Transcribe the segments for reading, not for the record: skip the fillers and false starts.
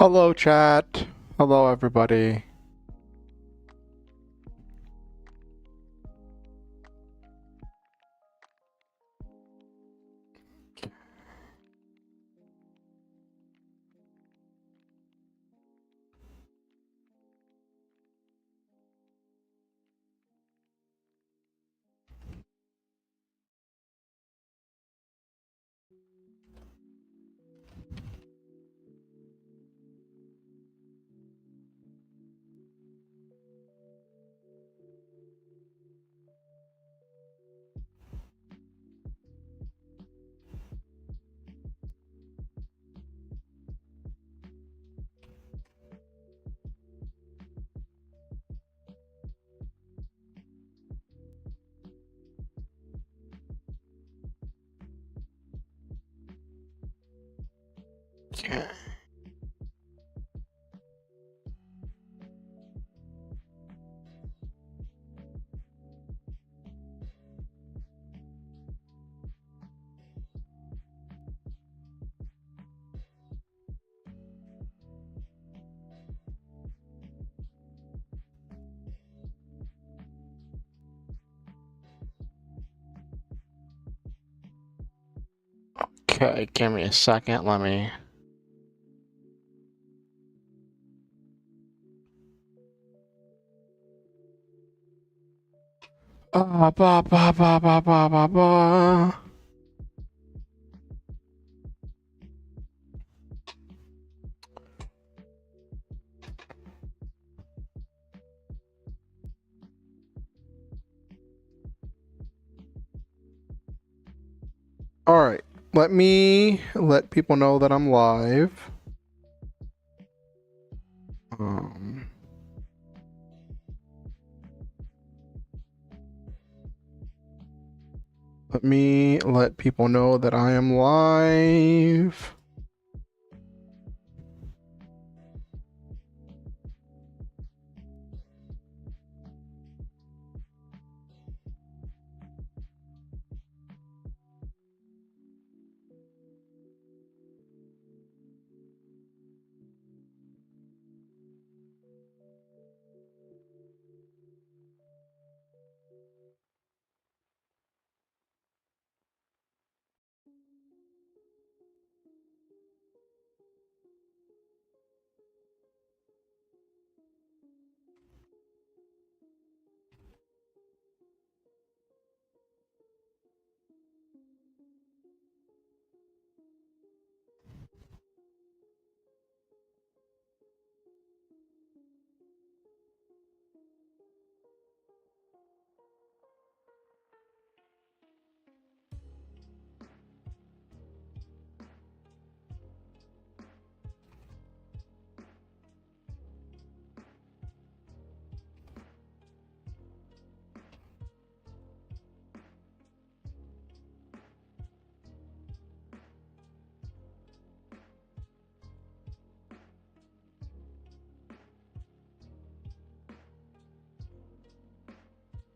Hello, chat. Hello, everybody. Okay. Okay, give me a second. Let me. Ba ba ba ba ba ba ba. All right. Let me let people know that I'm live. Let me let people know that I am live.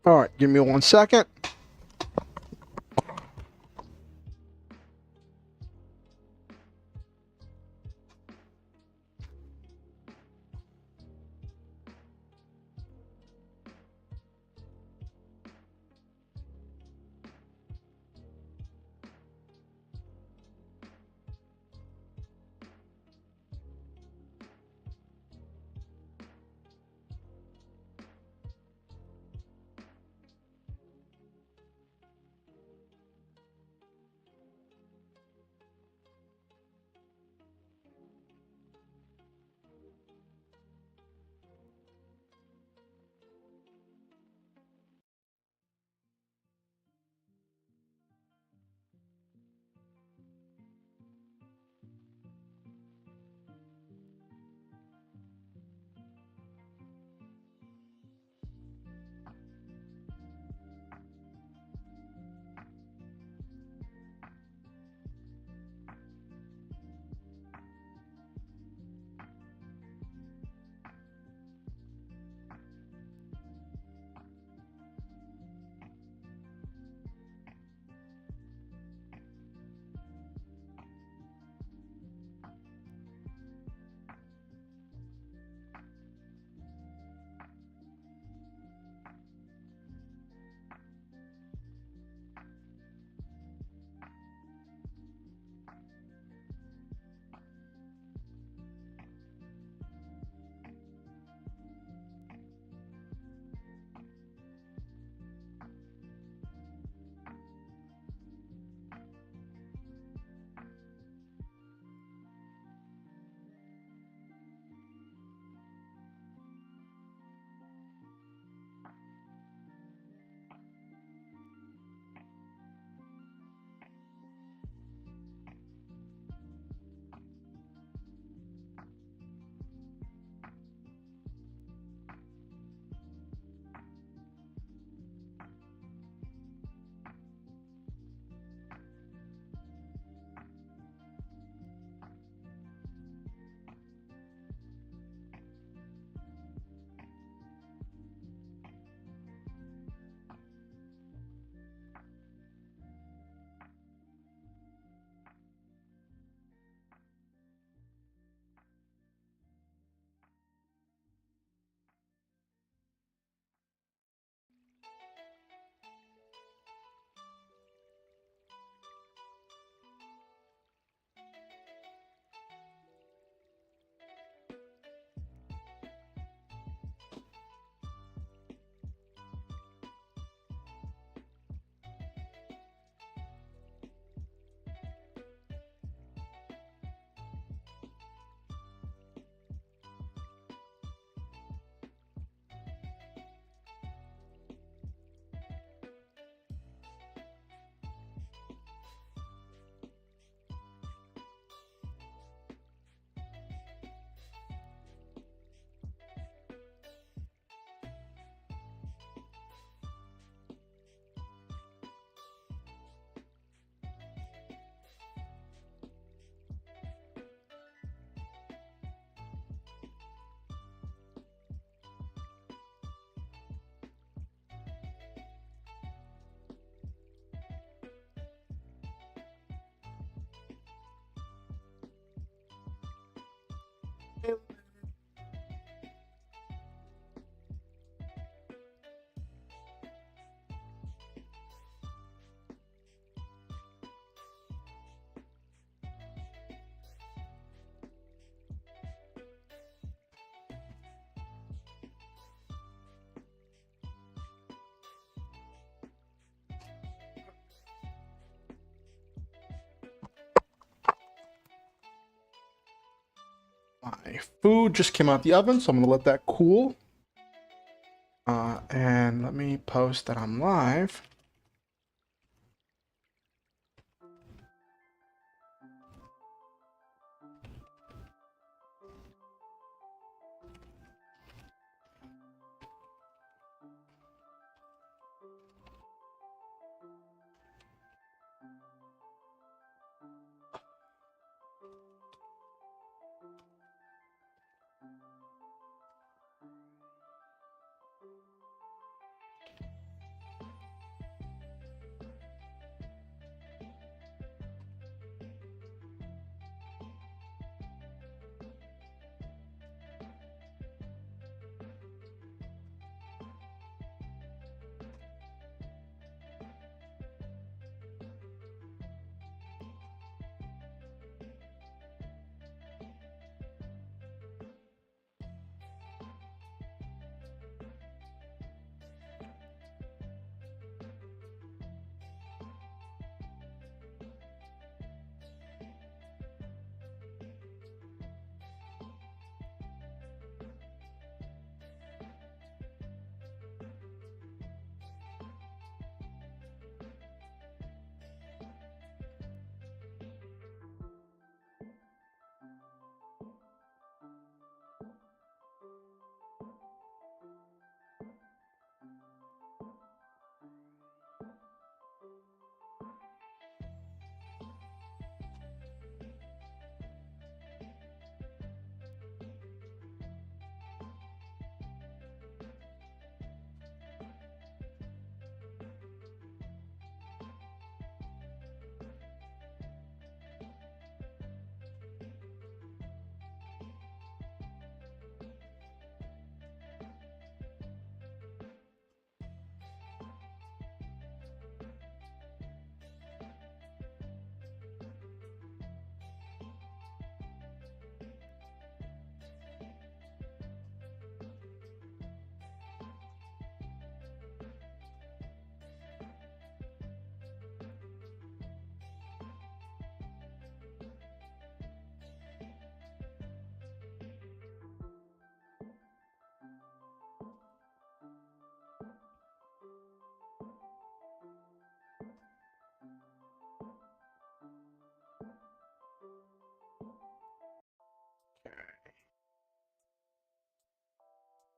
All right, give me 1 second. My food just came out the oven, so I'm gonna let that cool. And let me post that I'm live.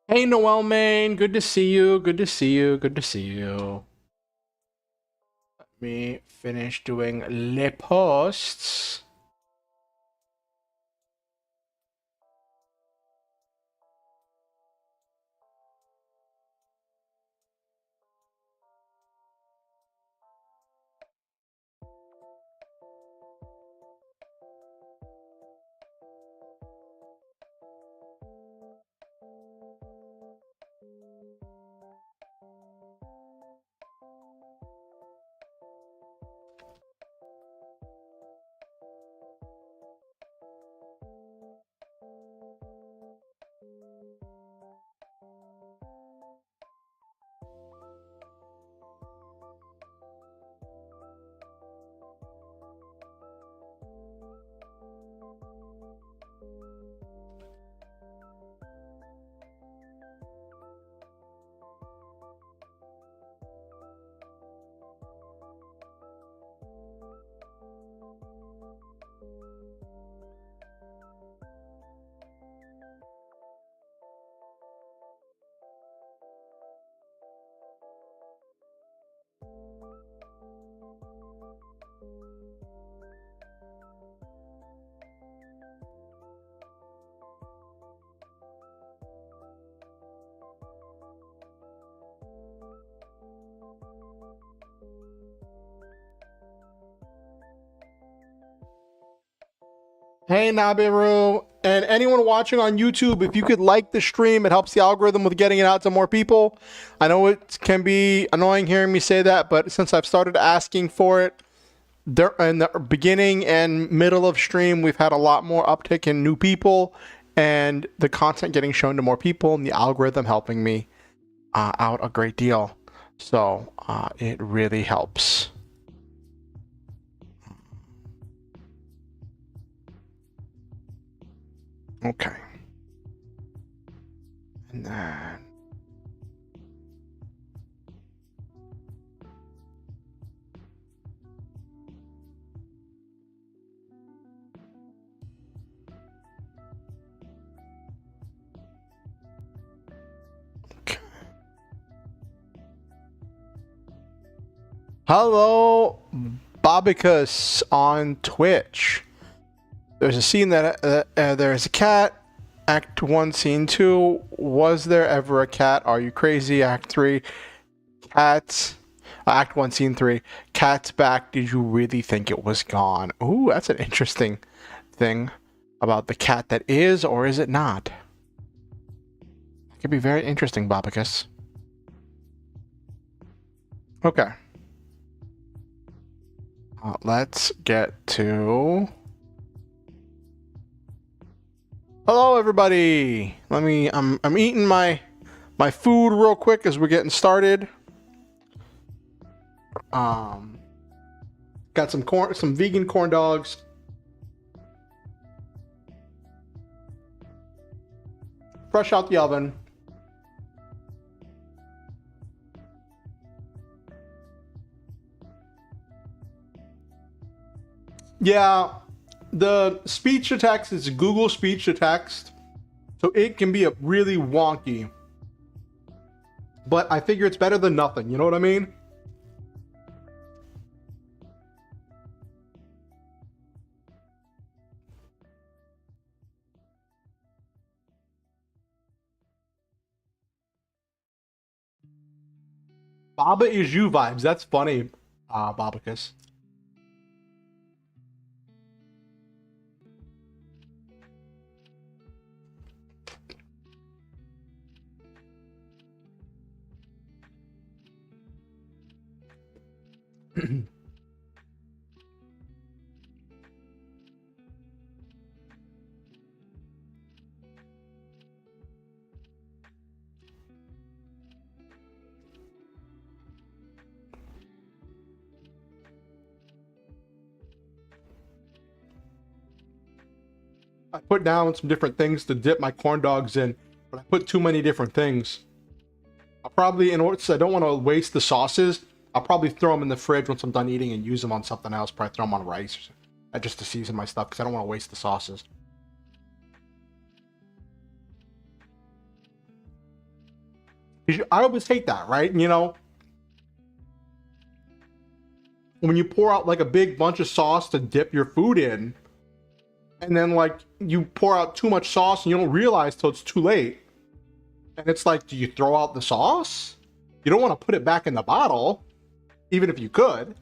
Hey, Noel Main, good to see you. Good to see you. Good to see you. Let me finish doing les posts. Hey, Nabiru. And anyone watching on YouTube, if you could like the stream, it helps the algorithm with getting it out to more people. I know it can be annoying hearing me say that, but since I've started asking for it in the beginning and middle of stream, we've had a lot more uptick in new people and the content getting shown to more people and the algorithm helping me out a great deal. So it really helps. Okay. And then hello, Bobicus on Twitch. There's a scene that there's a cat. Act 1, Scene 2. Was there ever a cat? Are you crazy? Act 3. Cats. Act 1, Scene 3. Cat's back. Did you really think it was gone? Ooh, that's an interesting thing about the cat that is or is it not? It could be very interesting, Bobicus. Okay. Let's get to... Hello, everybody. I'm eating my food real quick as we're getting started. Got some vegan corn dogs. Fresh out the oven. Yeah, the speech to text is Google speech to text, so it can be a really wonky. But I figure it's better than nothing, you know what I mean? Baba is you vibes. That's funny, Babacus. I put down some different things to dip my corn dogs in, but I put too many different things. I'll probably, in order, so I don't want to waste the sauces, I'll probably throw them in the fridge once I'm done eating and use them on something else. Probably throw them on rice, just to season my stuff, because I don't want to waste the sauces. I always hate that, right? You know, when you pour out like a big bunch of sauce to dip your food in, and then like you pour out too much sauce and you don't realize till it's too late. And it's like, do you throw out the sauce? You don't want to put it back in the bottle, even if you could.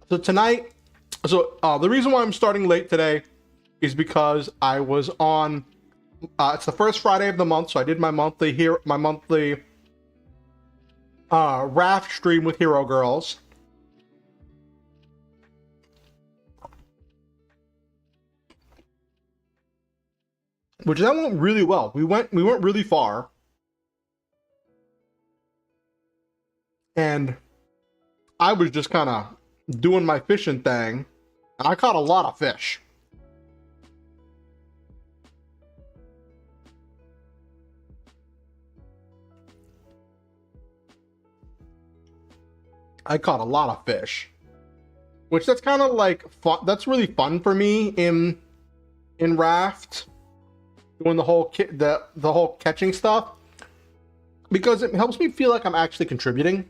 So tonight, the reason why I'm starting late today is because I was on, it's the first Friday of the month, so I did my monthly raft stream with Hero Girls. Which that went really well. We went really far. And I was just kind of doing my fishing thing, and I caught a lot of fish. I caught a lot of fish, which that's kind of like fun. That's really fun for me in raft, doing the whole the whole catching stuff, because it helps me feel like I'm actually contributing.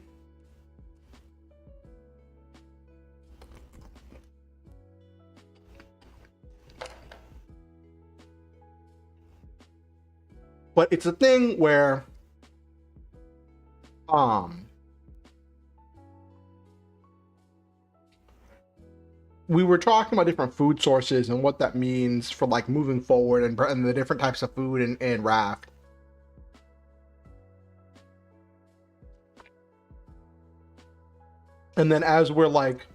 But it's a thing where we were talking about different food sources and what that means for like moving forward and the different types of food and raft. And then as we're like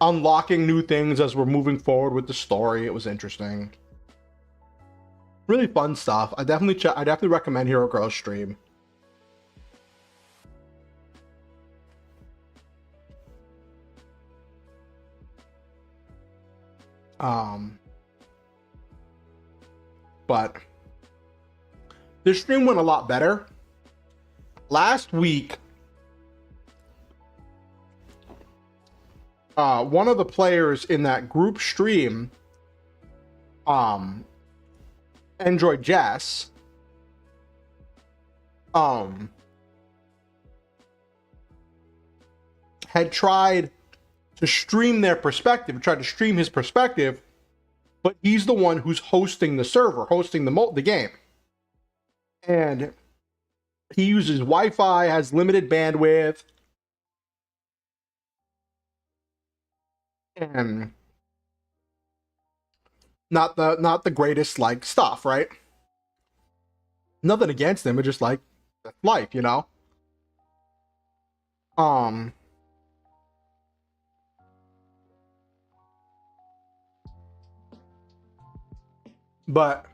unlocking new things as we're moving forward with the story, it was interesting. Really fun stuff. I definitely recommend Hero Girl's stream. But this stream went a lot better. Last week, one of the players in that group stream, Android Jess, had tried to stream their perspective, tried to stream his perspective, but he's the one who's hosting the server, hosting the game. And he uses Wi-Fi, has limited bandwidth, and not the greatest like stuff, right? Nothing against him, it's just like life, you know. But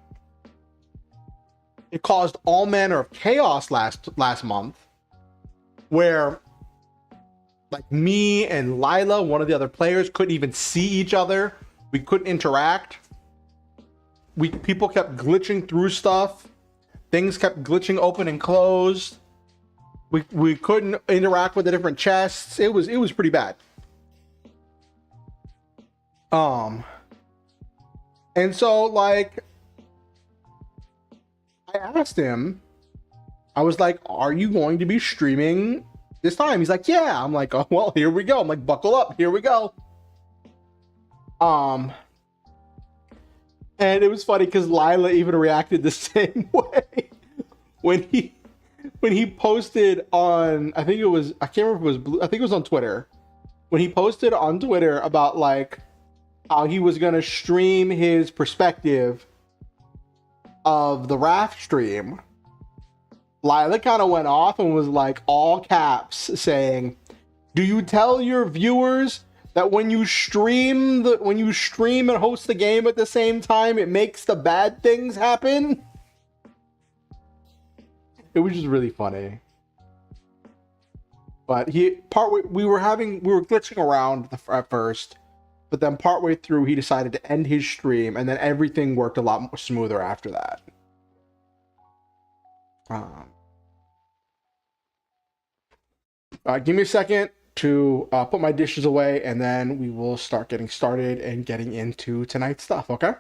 it caused all manner of chaos last month, where like me and Lila, one of the other players, couldn't even see each other. We couldn't interact. People kept glitching through stuff. Things kept glitching open and closed. We couldn't interact with the different chests. It was pretty bad. And so like I asked him, I was like, are you going to be streaming this time? He's like, yeah. I'm like, oh well, here we go. I'm like, buckle up, here we go. And it was funny because Lila even reacted the same way when he posted on, I think it was, I can't remember if it was Blue, I think it was on Twitter. When he posted on Twitter about like how he was gonna stream his perspective of the raft stream, Lila kind of went off and was like all caps saying, "Do you tell your viewers that when you stream and host the game at the same time, it makes the bad things happen?" It was just really funny. But we were glitching around at first, but then partway through he decided to end his stream, and then everything worked a lot more smoother after that. Give me a second to put my dishes away, and then we will start getting started and getting into tonight's stuff, okay?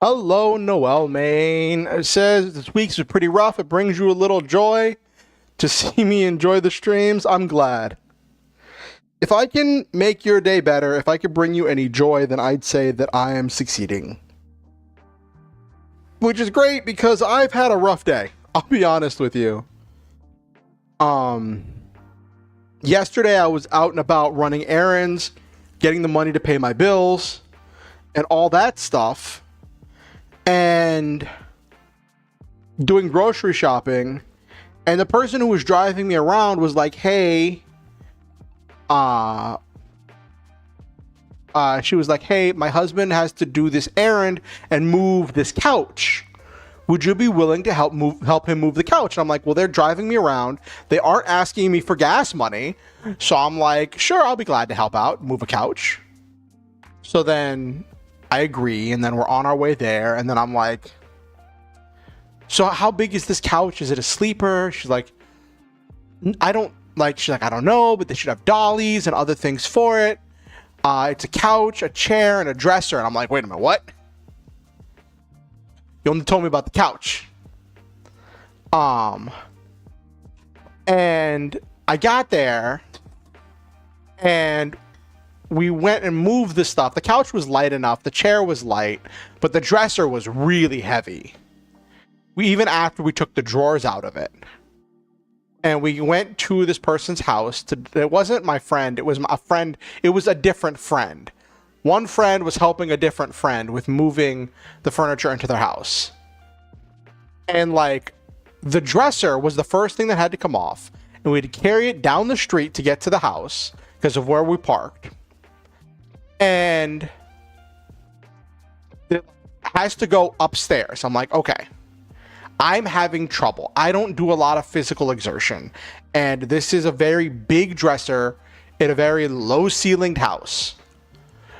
Hello, Noel Main. It says this week's was pretty rough. It brings you a little joy to see me enjoy the streams. I'm glad. If I can make your day better, if I could bring you any joy, then I'd say that I am succeeding. Which is great because I've had a rough day. I'll be honest with you. Yesterday I was out and about running errands, getting the money to pay my bills, and all that stuff, and doing grocery shopping. And the person who was driving me around was like, hey, she was like, hey, my husband has to do this errand and move this couch. Would you be willing to help him move the couch? And I'm like, well, they're driving me around. They aren't asking me for gas money. So I'm like, sure, I'll be glad to help out, move a couch. So then I agree. And then we're on our way there. And then I'm like, so how big is this couch? Is it a sleeper? She's like, I don't know, but they should have dollies and other things for it. It's a couch, a chair, and a dresser. And I'm like, wait a minute, what? You only told me about the couch. And I got there and we went and moved the stuff. The couch was light enough. The chair was light, but the dresser was really heavy. Even after we took the drawers out of it. And we went to this person's house. It wasn't my friend. It was a friend. It was a different friend. One friend was helping a different friend with moving the furniture into their house. And like, the dresser was the first thing that had to come off. And we had to carry it down the street to get to the house because of where we parked. And it has to go upstairs. I'm like, okay, I'm having trouble. I don't do a lot of physical exertion. And this is a very big dresser in a very low ceilinged house.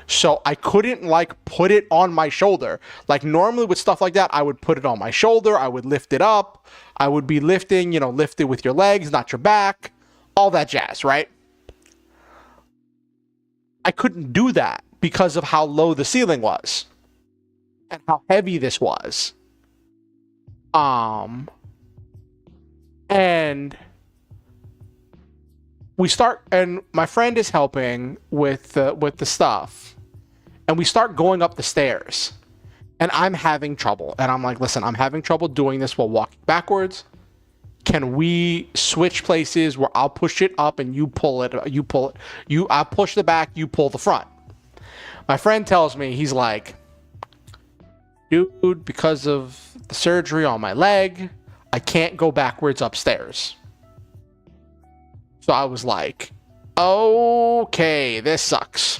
So I couldn't like put it on my shoulder. Like normally with stuff like that, I would put it on my shoulder. I would lift it up. I would be lifting, lift it with your legs, not your back, all that jazz, right? I couldn't do that because of how low the ceiling was and how heavy this was. And my friend is helping with the stuff. And we start going up the stairs. And I'm having trouble. And I'm like, listen, I'm having trouble doing this while walking backwards. Can we switch places where I'll push it up and you pull it? I'll push the back, you pull the front. My friend tells me, he's like, dude, because of the surgery on my leg, I can't go backwards upstairs. So I was like, okay, this sucks.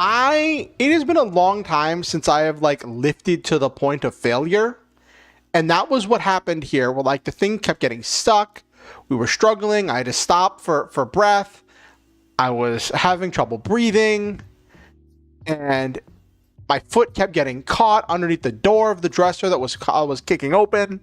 It has been a long time since I have like lifted to the point of failure. And that was what happened here. Where like the thing kept getting stuck. We were struggling. I had to stop for breath. I was having trouble breathing. And my foot kept getting caught underneath the door of the dresser that was kicking open.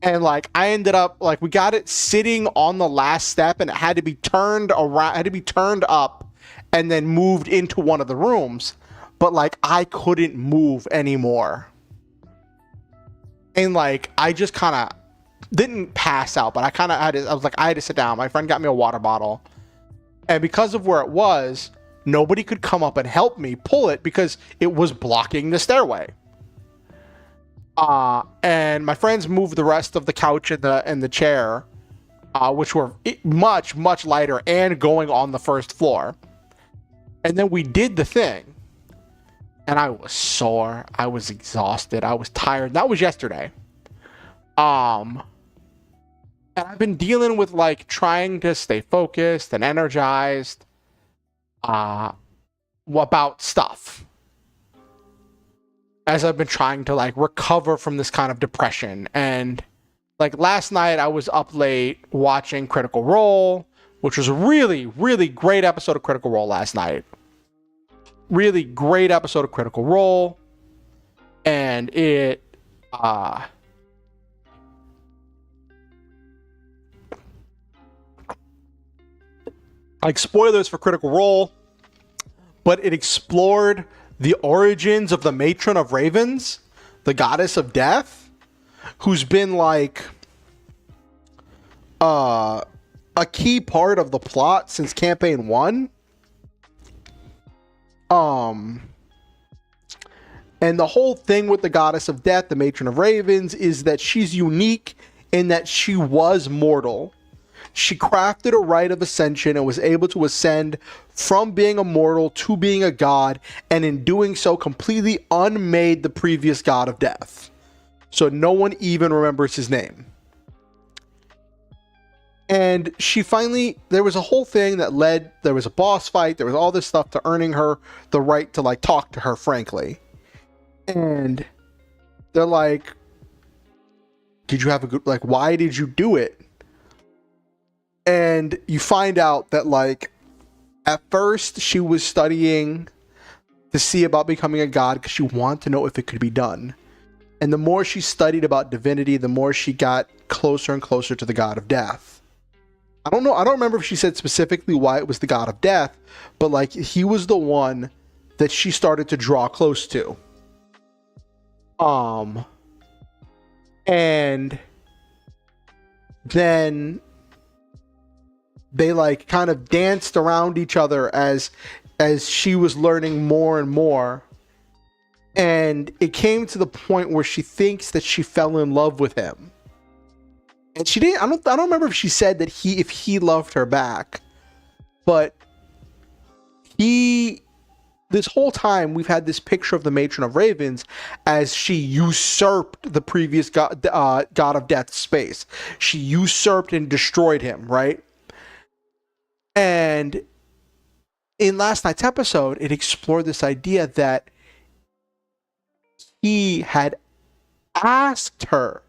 And like I ended up like we got it sitting on the last step and it had to be turned around, had to be turned up and then moved into one of the rooms. But like I couldn't move anymore. And like I just kind of didn't pass out, but I had to sit down. My friend got me a water bottle. And because of where it was, nobody could come up and help me pull it because it was blocking the stairway. And my friends moved the rest of the couch and the chair, which were much, much lighter and going on the first floor. And then we did the thing. And I was sore. I was exhausted. I was tired. That was yesterday. And I've been dealing with like trying to stay focused and energized about stuff. As I've been trying to like recover from this kind of depression. And like last night I was up late watching Critical Role, which was a really, really great episode of Critical Role last night. Really great episode of Critical Role. And it like spoilers for Critical Role, but it explored the origins of the matron of ravens, the goddess of death, who's been like a key part of the plot since campaign 1. And the whole thing with the goddess of death, the matron of ravens, is that she's unique in that she was mortal. She crafted a rite of ascension and was able to ascend from being a mortal to being a god, and in doing so completely unmade the previous god of death. So no one even remembers his name. And she finally, there was a whole thing that led, there was a boss fight, there was all this stuff to earning her the right to like talk to her, frankly. And they're like, did you have a good, like, why did you do it? And you find out that, like, at first she was studying to see about becoming a god because she wanted to know if it could be done. And the more she studied about divinity, the more she got closer and closer to the god of death. I don't remember if she said specifically why it was the god of death, but like he was the one that she started to draw close to. And then they like kind of danced around each other as she was learning more and more. And it came to the point where she thinks that she fell in love with him. And she didn't, I don't remember if she said that if he loved her back, but this whole time we've had this picture of the matron of ravens as she usurped the previous god of death's space. She usurped and destroyed him, right? And in last night's episode, it explored this idea that he had asked her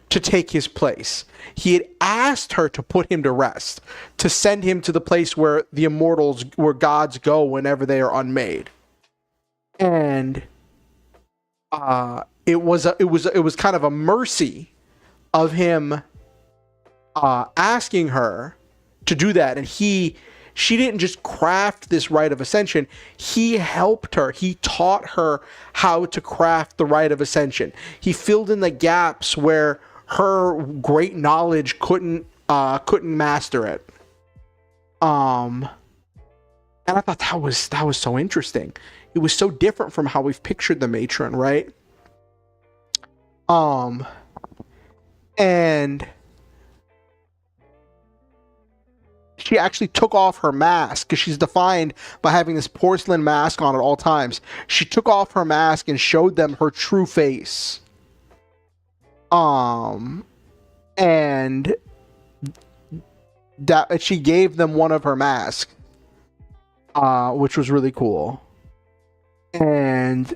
to take his place. He had asked her to put him to rest, to send him to the place where the immortals, where gods go whenever they are unmade. And it was kind of a mercy of him asking her to do that. And she didn't just craft this rite of ascension. He helped her. He taught her how to craft the rite of ascension. He filled in the gaps where her great knowledge couldn't master it. And I thought that was so interesting. It was so different from how we've pictured the matron, right? And she actually took off her mask because she's defined by having this porcelain mask on at all times. She took off her mask and showed them her true face. And that she gave them one of her masks, which was really cool. And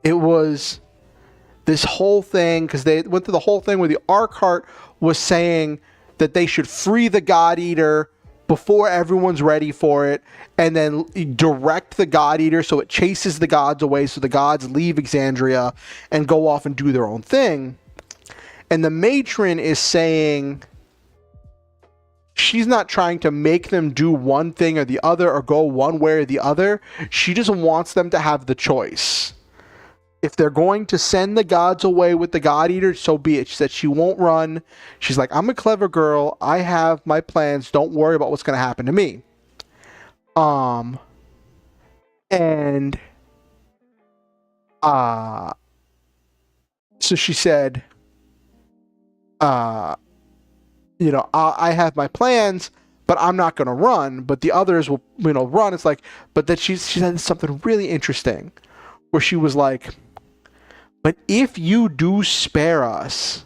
it was this whole thing because they went through the whole thing where the Arkheart was saying that they should free the God Eater before everyone's ready for it, and then direct the God Eater so it chases the gods away, so the gods leave Exandria and go off and do their own thing. And the matron is saying she's not trying to make them do one thing or the other or go one way or the other. She just wants them to have the choice. If they're going to send the gods away with the God Eater, so be it. She said she won't run. She's like, I'm a clever girl. I have my plans. Don't worry about what's going to happen to me. And so she said, I have my plans, but I'm not going to run. But the others will, run. It's like, but that she said something really interesting where she was like, but if you do spare us,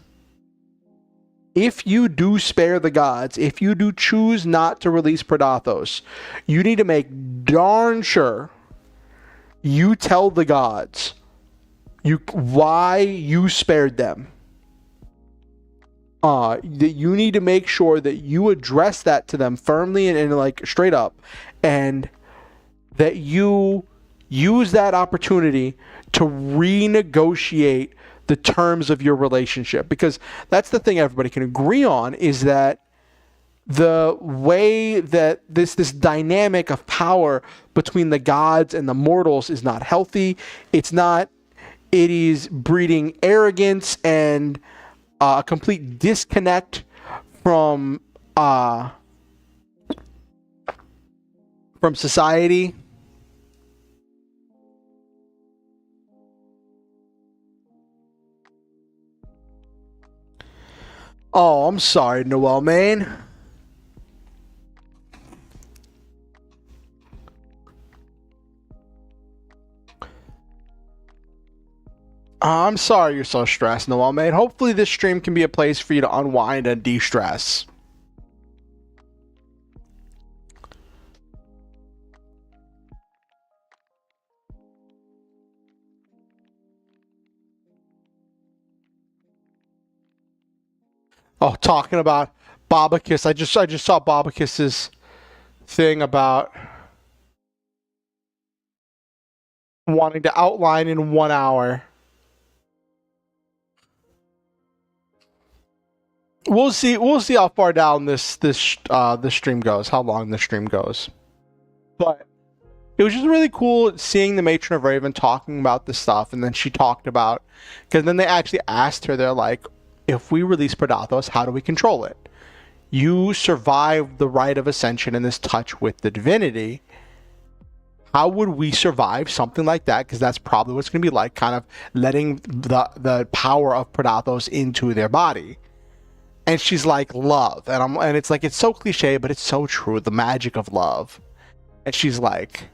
if you do spare the gods, if you do choose not to release Predathos, you need to make darn sure you tell the gods why you spared them. That you need to make sure that you address that to them firmly and like straight up, and that you use that opportunity to renegotiate the terms of your relationship. Because that's the thing everybody can agree on, is that the way that this dynamic of power between the gods and the mortals is not healthy. It is breeding arrogance and a complete disconnect from society. Oh, I'm sorry, Noel, man. I'm sorry you're so stressed, Noel, man. Hopefully this stream can be a place for you to unwind and de-stress. Oh, talking about Babakis. I just saw Babakis's thing about wanting to outline in 1 hour. We'll see how far down this stream goes, how long the stream goes. But it was just really cool seeing the Matron of Raven talking about this stuff, and then she talked about, because then they actually asked her, they're like, if we release Predathos, how do we control it? You survived the rite of ascension and this touch with the divinity. How would we survive something like that? Because that's probably what it's going to be like, kind of letting the power of Predathos into their body. And she's like, love. And it's like, it's so cliche, but it's so true. The magic of love. And she's like,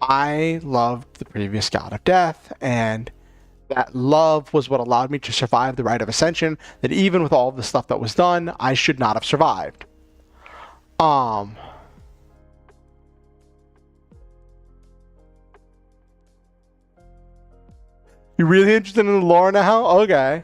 I loved the previous god of death, and that love was what allowed me to survive the rite of ascension, that even with all of the stuff that was done, I should not have survived. You really interested in the lore now? Okay.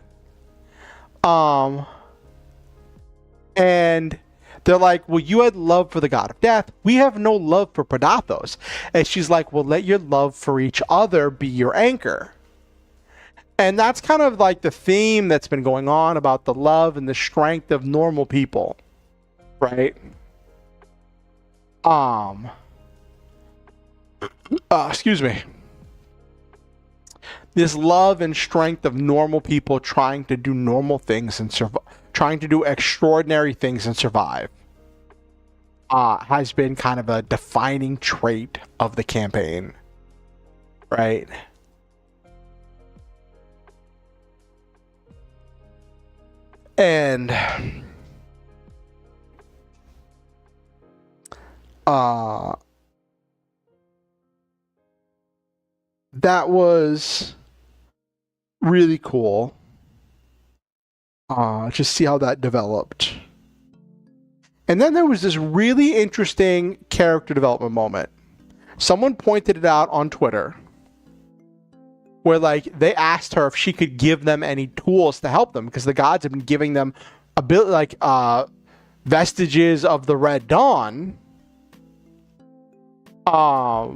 And they're like, well, you had love for the god of death. We have no love for Predathos. And she's like, well, let your love for each other be your anchor. And that's kind of like the theme that's been going on about the love and the strength of normal people, right? Excuse me. This love and strength of normal people trying to do normal things and trying to do extraordinary things and survive, has been kind of a defining trait of the campaign, right? And that was really cool. Just see how that developed. And then there was this really interesting character development moment. Someone pointed it out on Twitter, where like they asked her if she could give them any tools to help them, because the gods have been giving them vestiges of the Red Dawn, or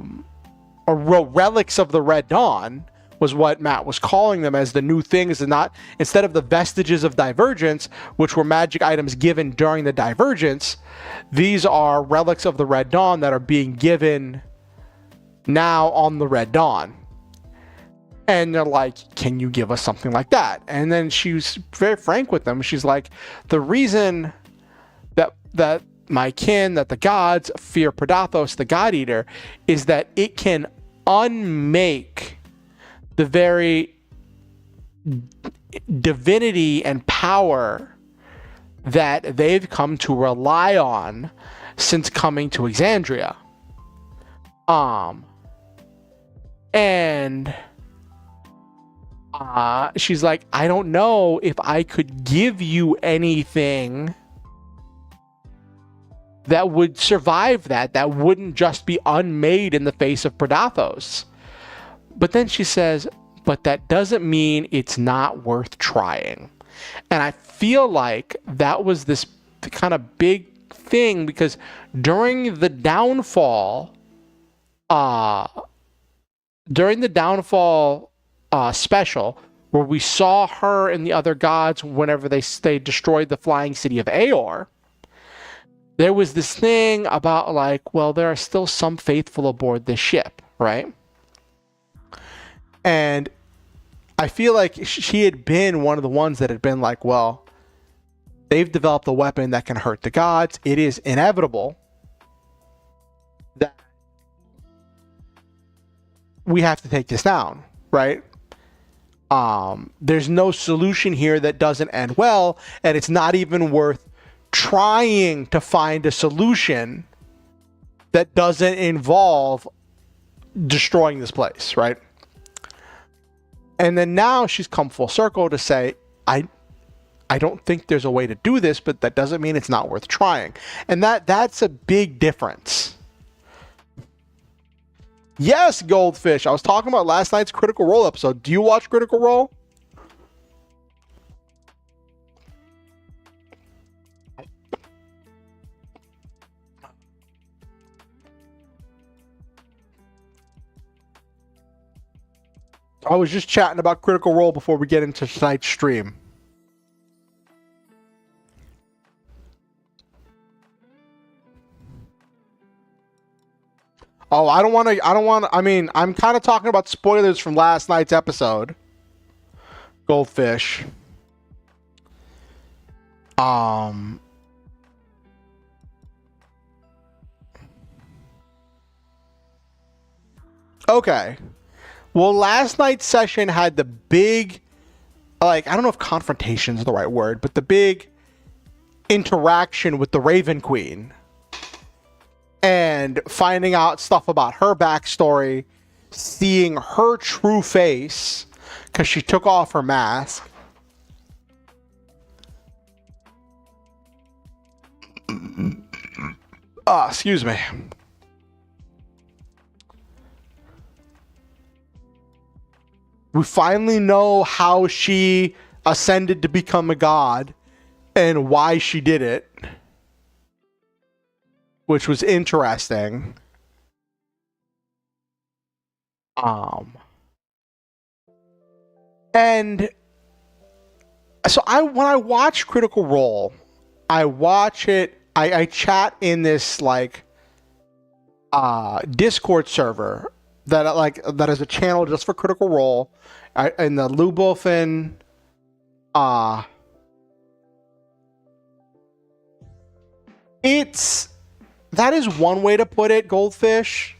relics of the Red Dawn was what Matt was calling them, as the new things, and not, instead of the vestiges of divergence, which were magic items given during the divergence, these are relics of the Red Dawn that are being given now on the Red Dawn. And they're like, can you give us something like that? And then she was very frank with them. She's like, the reason that my kin, that the gods fear Predathos, the God Eater, is that it can unmake the very divinity and power that they've come to rely on since coming to Exandria. And she's like, I don't know if I could give you anything that would survive that wouldn't just be unmade in the face of Predathos. But then she says, but that doesn't mean it's not worth trying. And I feel like that was this kind of big thing, because during the downfall special, where we saw her and the other gods whenever they destroyed the flying city of Aor, there was this thing about like, well, there are still some faithful aboard this ship, right? And I feel like she had been one of the ones that had been like, well, they've developed a weapon that can hurt the gods. It is inevitable that we have to take this down, right? There's no solution here that doesn't end well, and it's not even worth trying to find a solution that doesn't involve destroying this place, right? And then now she's come full circle to say, I don't think there's a way to do this, but that doesn't mean it's not worth trying. And that's a big difference. Yes, Goldfish. I was talking about last night's Critical Role episode. Do you watch Critical Role? I was just chatting about Critical Role before we get into tonight's stream. Oh, I mean, I'm kind of talking about spoilers from last night's episode. Goldfish. Okay. Well, last night's session had the big, like, I don't know if confrontation is the right word, but the big interaction with the Raven Queen. And finding out stuff about her backstory, seeing her true face, because she took off her mask. Excuse me. We finally know how she ascended to become a god and why she did it, which was interesting. And so when I watch Critical Role, I watch it, I chat in this like Discord server that is a channel just for Critical Role, in the Lubofin that is one way to put it, Goldfish.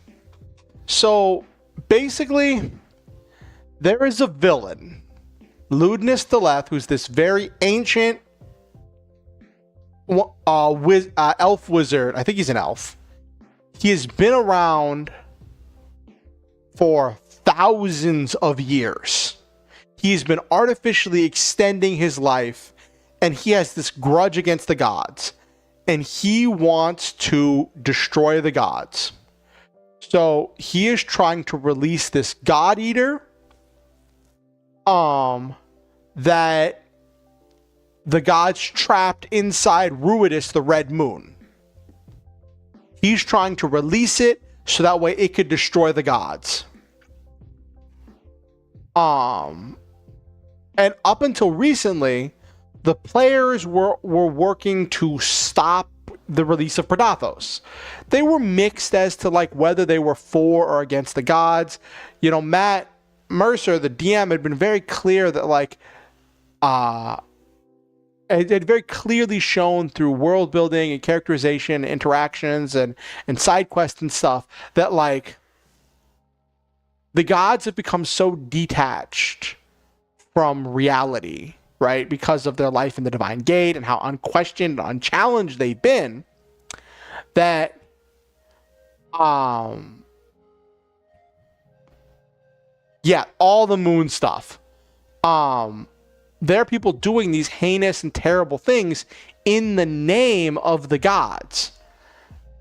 So basically, there is a villain, Ludnus Deleth, who's this very ancient elf wizard. I think he's an elf. He has been around for thousands of years. He's been artificially extending his life, and he has this grudge against the gods. And he wants to destroy the gods. So he is trying to release this god eater that the gods trapped inside Ruidus, the Red Moon. He's trying to release it so that way it could destroy the gods. And up until recently, the players were working to stop the release of Predathos. They were mixed as to like whether they were for or against the gods. You know, Matt Mercer, the DM, had been very clear that like it had very clearly shown through world building and characterization, interactions and side quests and stuff that like the gods have become so detached from reality, right? Because of their life in the Divine Gate and how unquestioned, unchallenged they've been, that yeah, all the moon stuff. There are people doing these heinous and terrible things in the name of the gods.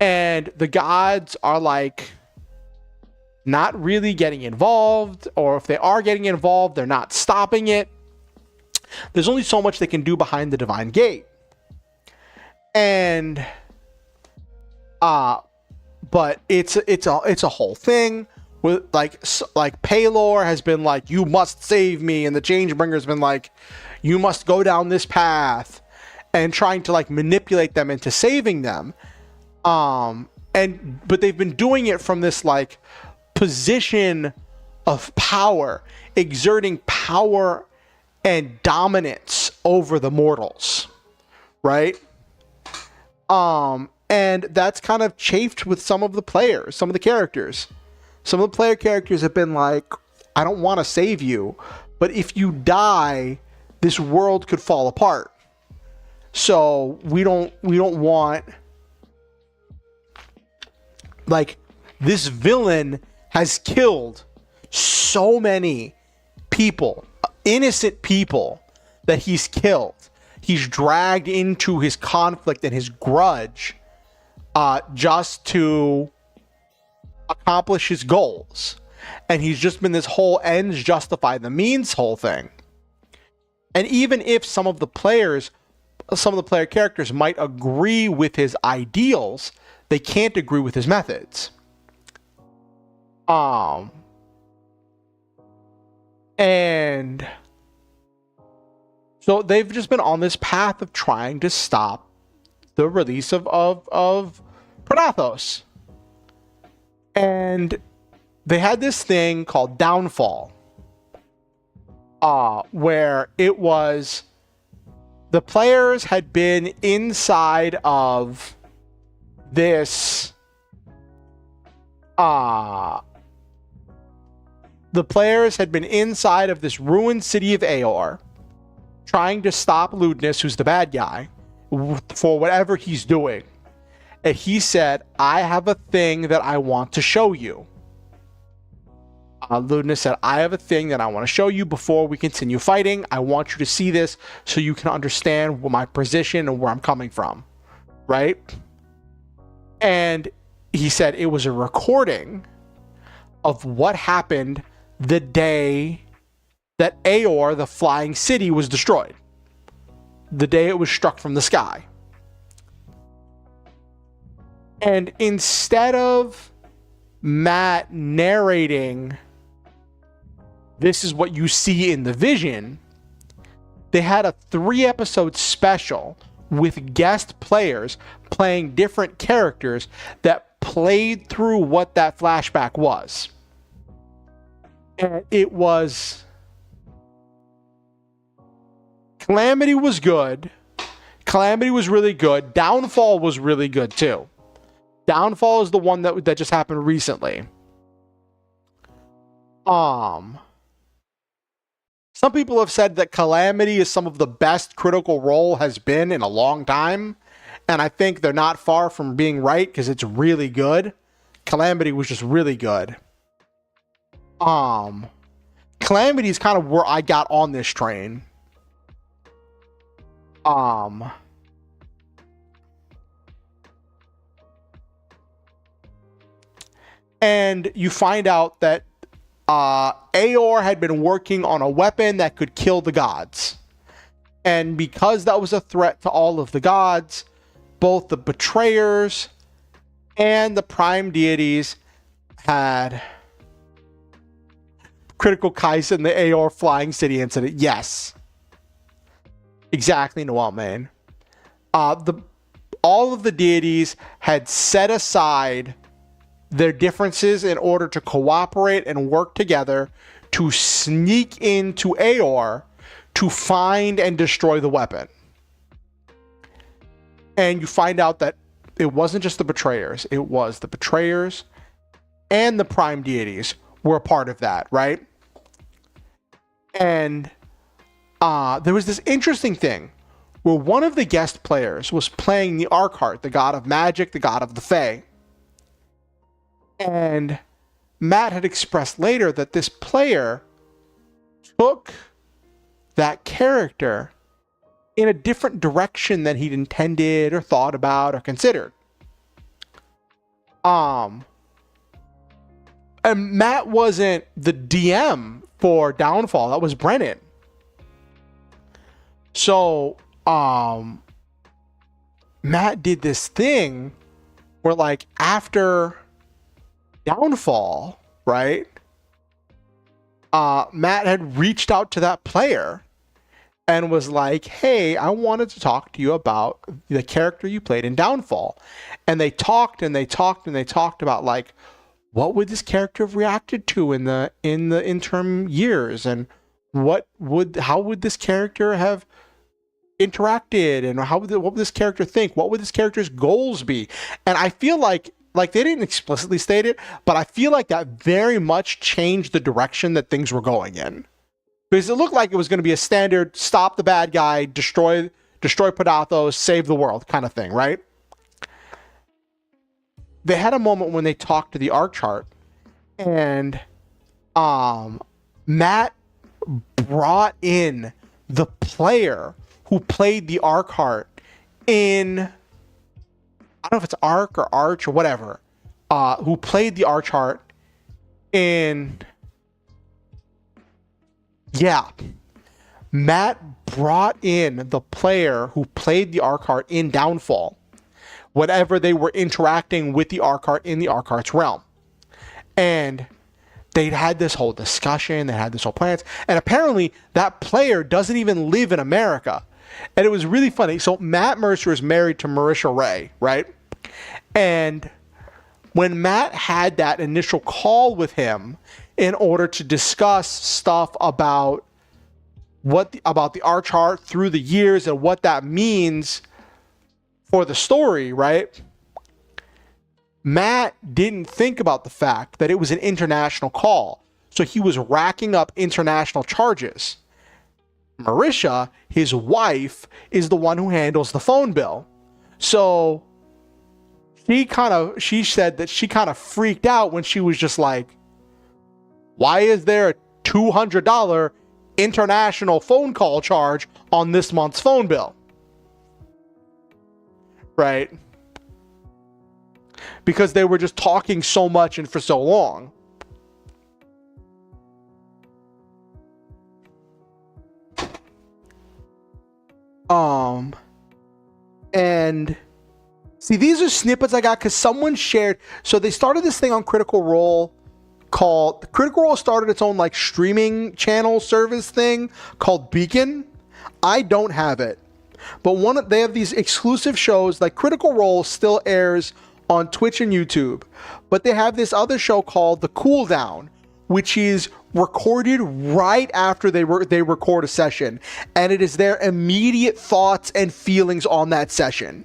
And the gods are like not really getting involved, or if they are getting involved, they're not stopping it. There's only so much they can do behind the Divine Gate. And but it's a whole thing with like Paylor has been like, you must save me, and the Changebringer's been like, you must go down this path, and trying to like manipulate them into saving them. But they've been doing it from this like position of power, exerting power and dominance over the mortals, right? And that's kind of chafed with some of the players, some of the characters. Some of the player characters have been like, I don't want to save you, but if you die, this world could fall apart. So we don't want, like, this villain has killed so many people, innocent people that he's killed. He's dragged into his conflict and his grudge just to accomplish his goals. And he's just been this whole ends justify the means whole thing. And even if some of the player characters might agree with his ideals, they can't agree with his methods. And so they've just been on this path of trying to stop the release of Pronathos. And they had this thing called Downfall, where it was the players had been inside of this ruined city of Aor, trying to stop Ludinus, who's the bad guy, for whatever he's doing. And he said, I have a thing that I want to show you. Ludinus said, I have a thing that I want to show you before we continue fighting. I want you to see this so you can understand my position and where I'm coming from. Right? And he said it was a recording of what happened the day that Aor, the flying city, was destroyed. The day it was struck from the sky. And instead of Matt narrating, this is what you see in the vision, they had a 3-episode special with guest players playing different characters that played through what that flashback was. And it was... Calamity was good. Calamity was really good. Downfall was really good too. Downfall is the one that just happened recently. Some people have said that Calamity is some of the best Critical Role has been in a long time. And I think they're not far from being right because it's really good. Calamity was just really good. Calamity is kind of where I got on this train. And you find out that Aor had been working on a weapon that could kill the gods. And because that was a threat to all of the gods, both the betrayers and the prime deities had critical Kaizen, the Aor flying city incident. Yes. Exactly, Noel, man. All of the deities had set aside their differences in order to cooperate and work together to sneak into Aor to find and destroy the weapon. And you find out that it wasn't just the betrayers. It was the betrayers and the prime deities were a part of that, right? And there was this interesting thing where one of the guest players was playing the Archart, the god of magic, the god of the Fae. And Matt had expressed later that this player took that character in a different direction than he'd intended or thought about or considered. And Matt wasn't the DM for Downfall. That was Brennan. So, Matt did this thing where, like, after Downfall, right? Matt had reached out to that player and was like, hey, I wanted to talk to you about the character you played in Downfall. And they talked and they talked and they talked about like, what would this character have reacted to in the interim years, and how would this character have interacted, and what would this character think? What would this character's goals be? And I feel like they didn't explicitly state it, but I feel like that very much changed the direction that things were going in. Because it looked like it was going to be a standard stop the bad guy, destroy Padathos, save the world kind of thing, right? They had a moment when they talked to the art chart, and Matt brought in the player who played the arc heart in, I don't know if it's arc or arch or whatever, who played the arch heart in, Matt brought in the player who played the arc heart in Downfall whenever they were interacting with the arc heart in the arc heart's realm. And they'd had this whole discussion, they had this whole plans, and apparently that player doesn't even live in America. And it was really funny. So Matt Mercer is married to Marisha Ray, right? And when Matt had that initial call with him in order to discuss stuff about about the arch heart through the years and what that means for the story, right? Matt didn't think about the fact that it was an international call. So he was racking up international charges. Marisha, his wife, is the one who handles the phone bill. So she said that she kind of freaked out when she was just like, why is there a $200 international phone call charge on this month's phone bill? Right? Because they were just talking so much and for so long. And see, these are snippets I got because someone shared. So they started this thing on Critical Role called, Critical Role started its own like streaming channel service thing called Beacon. I don't have it. But they have these exclusive shows, like Critical Role still airs on Twitch and YouTube, but they have this other show called The Cool Down, which is recorded right after they record a session, and it is their immediate thoughts and feelings on that session,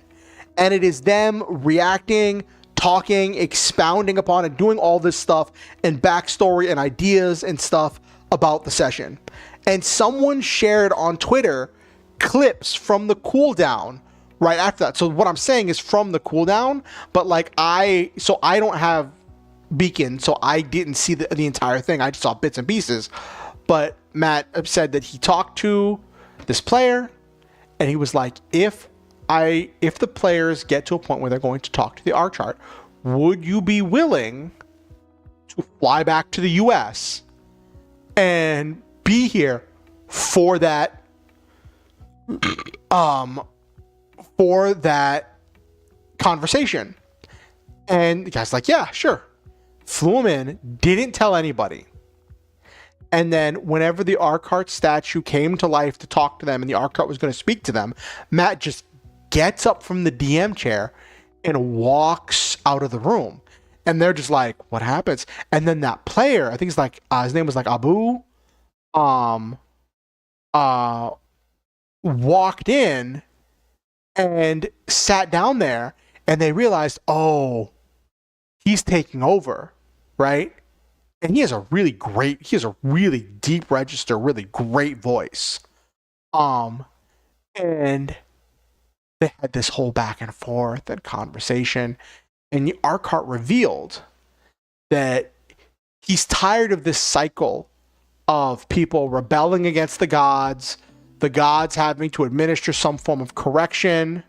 and it is them reacting, talking, expounding upon it, doing all this stuff and backstory and ideas and stuff about the session. And someone shared on Twitter clips from the cooldown right after that. So what I'm saying is from the cooldown, but like I don't have Beacon, so I didn't see the entire thing. I just saw bits and pieces. But Matt said that he talked to this player and he was like, if the players get to a point where they're going to talk to the arch art, would you be willing to fly back to the US and be here for that conversation? And the guy's like, yeah, sure. Flew him in, didn't tell anybody. And then whenever the Arcart statue came to life to talk to them and the Arcart was going to speak to them, Matt just gets up from the DM chair and walks out of the room. And they're just like, what happens? And then that player, I think it's like, his name was like Abu, walked in and sat down there, and they realized, oh, he's taking over, right? And he has a really deep register, really great voice. And they had this whole back and forth and conversation, and Arcart revealed that he's tired of this cycle of people rebelling against the gods having to administer some form of correction.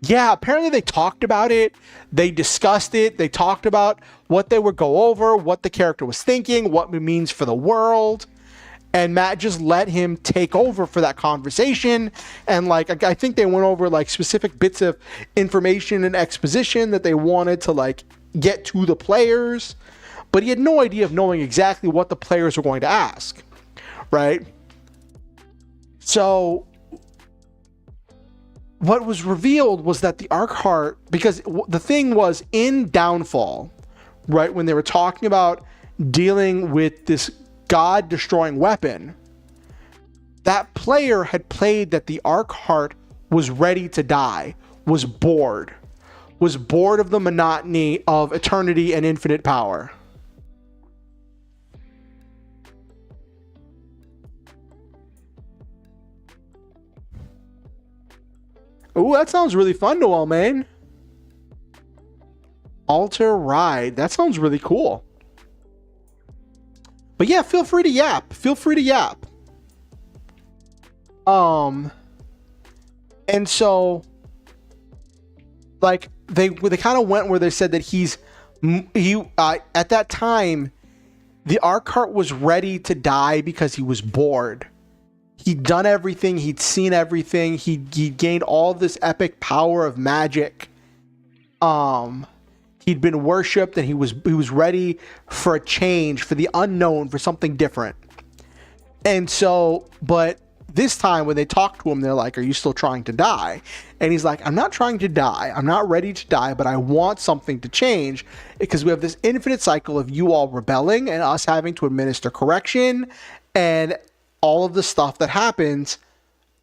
Yeah, apparently they talked about it. They discussed it. They talked about what they would go over, what the character was thinking, what it means for the world. And Matt just let him take over for that conversation. And like, I think they went over like specific bits of information and exposition that they wanted to like get to the players. But he had no idea of knowing exactly what the players were going to ask, right? So what was revealed was that the Archeheart, because the thing was in Downfall, right, when they were talking about dealing with this god-destroying weapon, that player had played that the Archeheart was ready to die, was bored of the monotony of eternity and infinite power. Ooh, that sounds really fun, Noel, man. Alter Ride. That sounds really cool. But yeah, feel free to yap. Feel free to yap. And so, like, they kind of went where they said that he at that time, the Archeheart was ready to die because he was bored. He'd done everything. He'd seen everything. He gained all this epic power of magic. He'd been worshipped, and he was ready for a change, for the unknown, for something different. And so, but this time when they talk to him, they're like, "Are you still trying to die?" And he's like, "I'm not trying to die. I'm not ready to die, but I want something to change because we have this infinite cycle of you all rebelling and us having to administer correction and all of the stuff that happens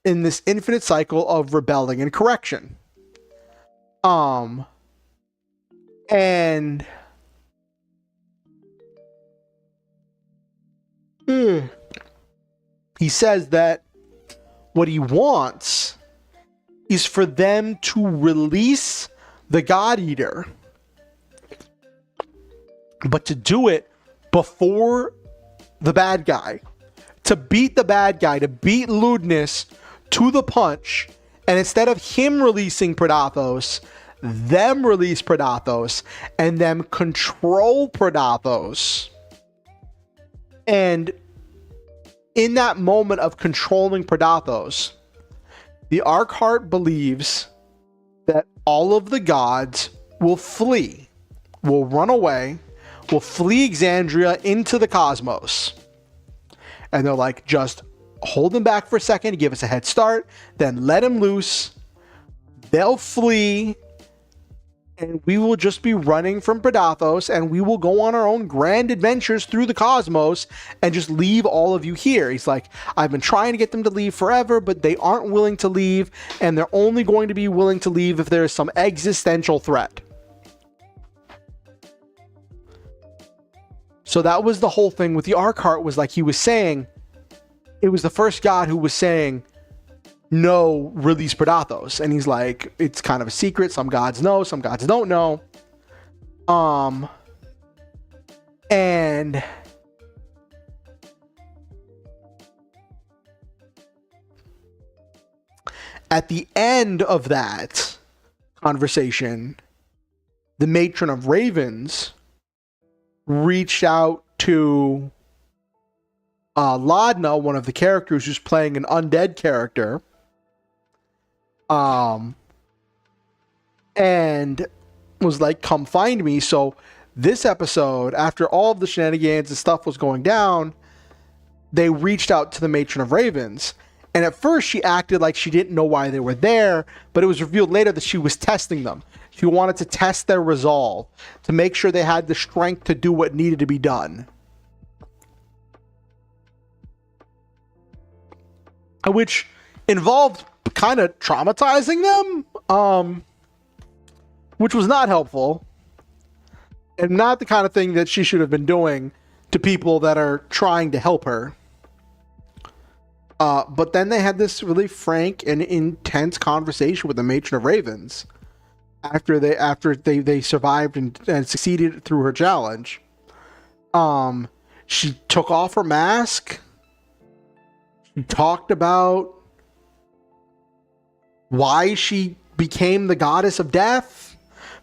in this infinite cycle of rebelling and correction." And he says that what he wants is for them to release the God Eater, but to do it before the bad guy, to beat the bad guy, to beat lewdness to the punch, and instead of him releasing Predathos, them release Predathos, and them control Predathos. And in that moment of controlling Predathos, the Archeheart believes that all of the gods will flee, will run away, will flee Exandria into the cosmos. And they're like, just hold him back for a second, give us a head start, then let him loose. They'll flee, and we will just be running from Predathos, and we will go on our own grand adventures through the cosmos and just leave all of you here. He's like, I've been trying to get them to leave forever, but they aren't willing to leave, and they're only going to be willing to leave if there is some existential threat. So that was the whole thing with the Archeheart, was like he was saying, it was the first god who was saying, no, release Predathos. And he's like, it's kind of a secret. Some gods know, some gods don't know. And at the end of that conversation, the Matron of Ravens reached out to Ladna, one of the characters who's playing an undead character, and was like, come find me. So this episode, after all of the shenanigans and stuff was going down, they reached out to the Matron of Ravens. And at first she acted like she didn't know why they were there, but it was revealed later that she was testing them. She wanted to test their resolve, to make sure they had the strength to do what needed to be done. Which involved kind of traumatizing them, which was not helpful, and not the kind of thing that she should have been doing to people that are trying to help her. But then they had this really frank and intense conversation with the Matron of Ravens after they survived and succeeded through her challenge. She took off her mask. She talked about why she became the goddess of death,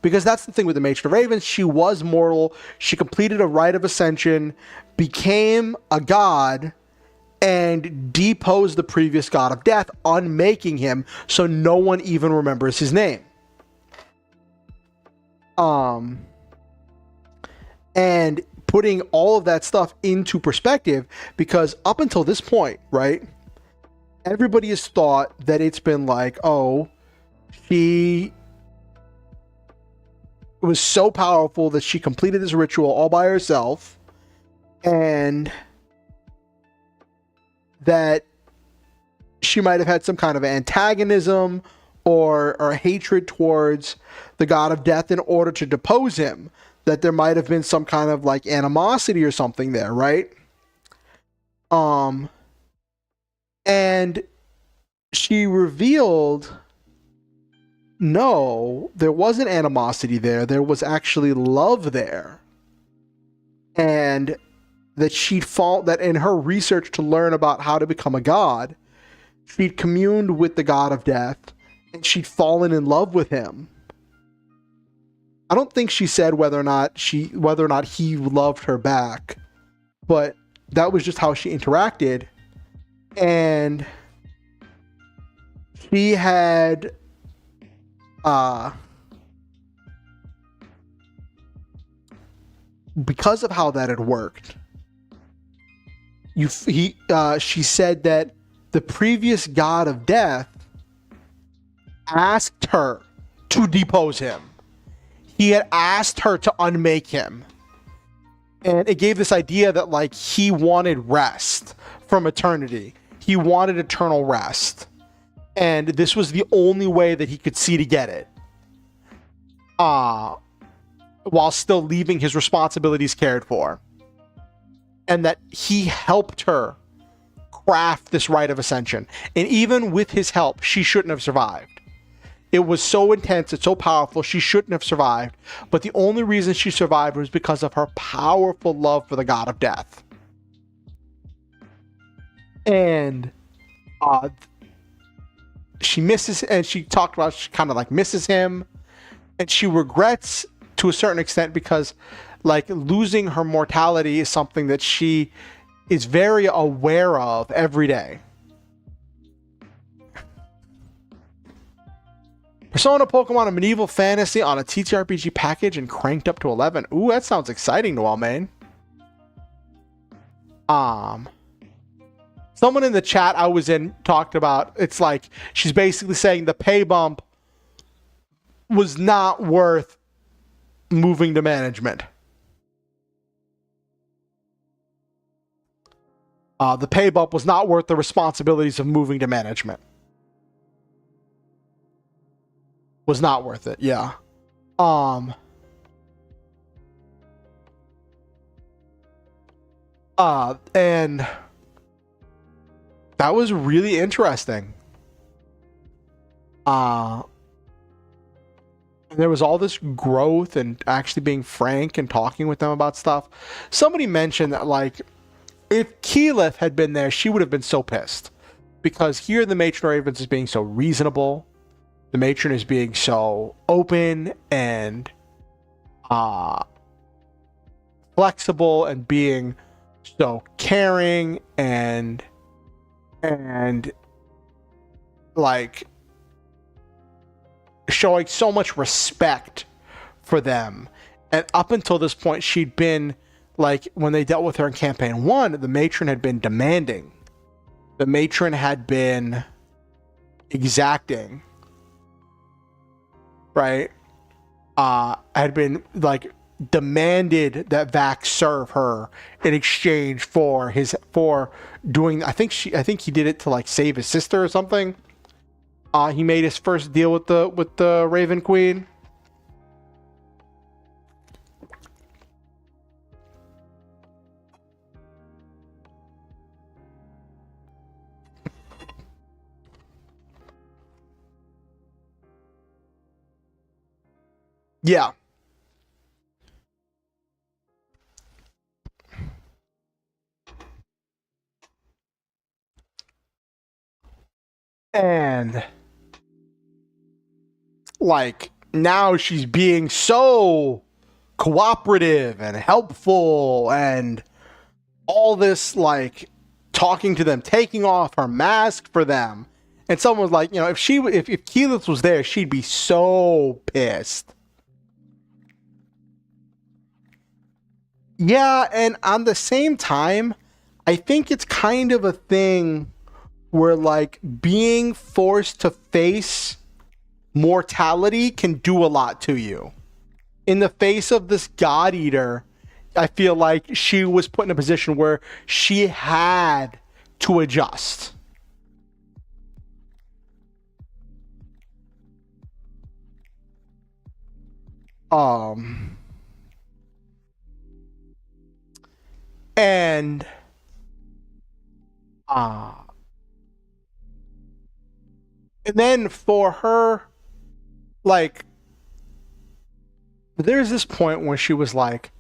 because that's the thing with the Matron of Ravens. She was mortal. She completed a rite of ascension, became a god, and deposed the previous god of death, unmaking him so no one even remembers his name. And putting all of that stuff into perspective, because up until this point, right, everybody has thought that it's been like, oh, she was so powerful that she completed this ritual all by herself, and that she might have had some kind of antagonism or hatred towards the god of death in order to depose him, that there might have been some kind of like animosity or something there, right? And she revealed, no, there wasn't animosity there. There was actually love there. And that that in her research to learn about how to become a god, she'd communed with the god of death and she'd fallen in love with him. I don't think she said whether or not he loved her back, but that was just how she interacted. And she had because of how that had worked, she said that the previous god of death asked her to depose him. He had asked her to unmake him. And it gave this idea that like he wanted rest from eternity. He wanted eternal rest. And this was the only way that he could see to get it. While still leaving his responsibilities cared for. And that he helped her craft this rite of ascension. And even with his help, she shouldn't have survived. It was so intense, it's so powerful, she shouldn't have survived. But the only reason she survived was because of her powerful love for the god of death. And she misses, and she talked about she kind of like misses him. And she regrets to a certain extent because like losing her mortality is something that she is very aware of every day. Persona Pokemon, a medieval fantasy on a TTRPG package and cranked up to 11. Ooh, that sounds exciting, Noel Main. Someone in the chat I was in talked about, it's like, she's basically saying the pay bump was not worth moving to management. The pay bump was not worth the responsibilities of moving to management. Was not worth it, yeah. And that was really interesting. And there was all this growth and actually being frank and talking with them about stuff. Somebody mentioned that, like, if Keyleth had been there, she would have been so pissed. Because here the Matron Ravens is being so reasonable. The matron is being so open and flexible and being so caring and like showing so much respect for them. And up until this point, she'd been like, when they dealt with her in campaign 1, the matron had been demanding. The matron had been exacting. Right? Had been like demanded that Vax serve her in exchange for doing, I think he did it to like save his sister or something. He made his first deal with the Raven Queen. Yeah. And like now she's being so cooperative and helpful and all this, like talking to them, taking off her mask for them. And someone was like, you know, if Keyleth was there, she'd be so pissed. Yeah, and on the same time, I think it's kind of a thing where like being forced to face mortality can do a lot to you. In the face of this God Eater, I feel like she was put in a position where she had to adjust. And and then for her, like, there's this point where she was like,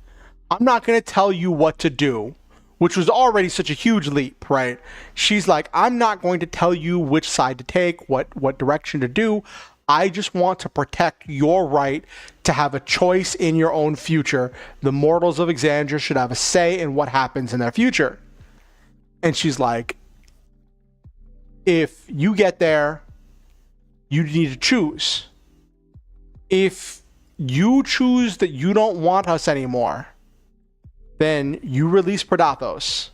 I'm not going to tell you what to do, which was already such a huge leap, right? She's like, I'm not going to tell you which side to take, what direction to do. I just want to protect your right to have a choice in your own future. The mortals of Exandria should have a say in what happens in their future. And she's like, if you get there, you need to choose. If you choose that you don't want us anymore, then you release Predathos.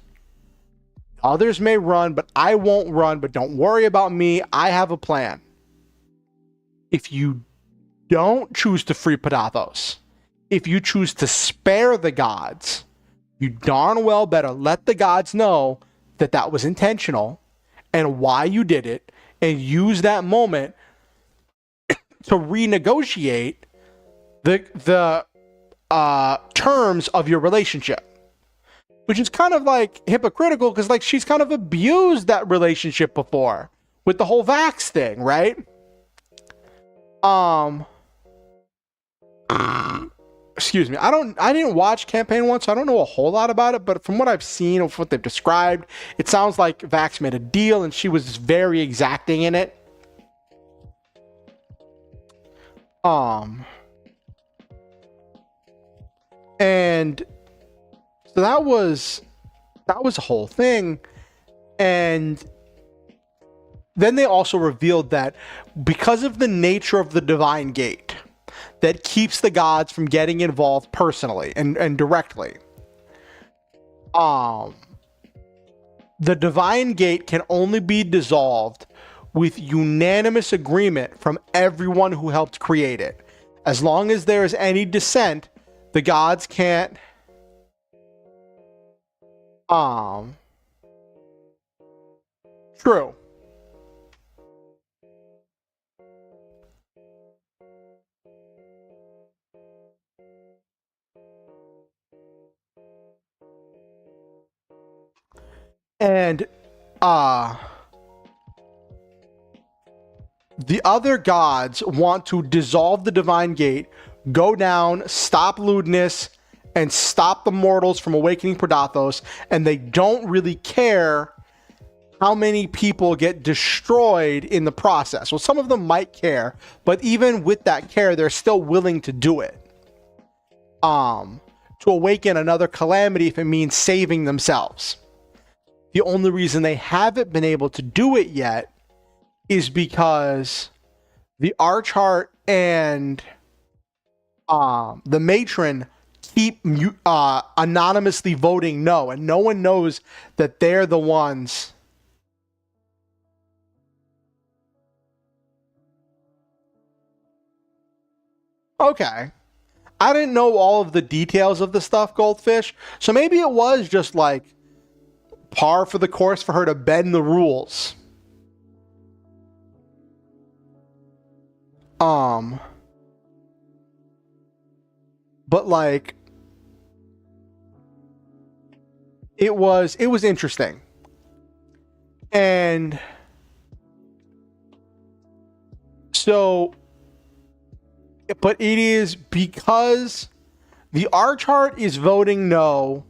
Others may run, but I won't run. But don't worry about me. I have a plan. If you don't choose to free Predathos, if you choose to spare the gods, you darn well better let the gods know that that was intentional and why you did it, and use that moment to renegotiate the terms of your relationship. Which is kind of like hypocritical because like she's kind of abused that relationship before with the whole Vax thing, right? Excuse me. I didn't watch campaign 1, so I don't know a whole lot about it, but from what I've seen of what they've described, it sounds like Vax made a deal and she was very exacting in it. And so that was a whole thing. And then they also revealed that because of the nature of the divine gate that keeps the gods from getting involved personally and directly, the divine gate can only be dissolved with unanimous agreement from everyone who helped create it. As long as there is any dissent, the gods can't true. And the other gods want to dissolve the divine gate, go down, stop lewdness, and stop the mortals from awakening Predathos, and they don't really care how many people get destroyed in the process. Well, some of them might care, but even with that care, they're still willing to do it. To awaken another calamity if it means saving themselves. The only reason they haven't been able to do it yet is because the Archheart and the Matron keep anonymously voting no, and no one knows that they're the ones. Okay. I didn't know all of the details of the stuff, Goldfish, so maybe it was just like par for the course for her to bend the rules. But like it was interesting. And so, but it is because the Archheart is voting no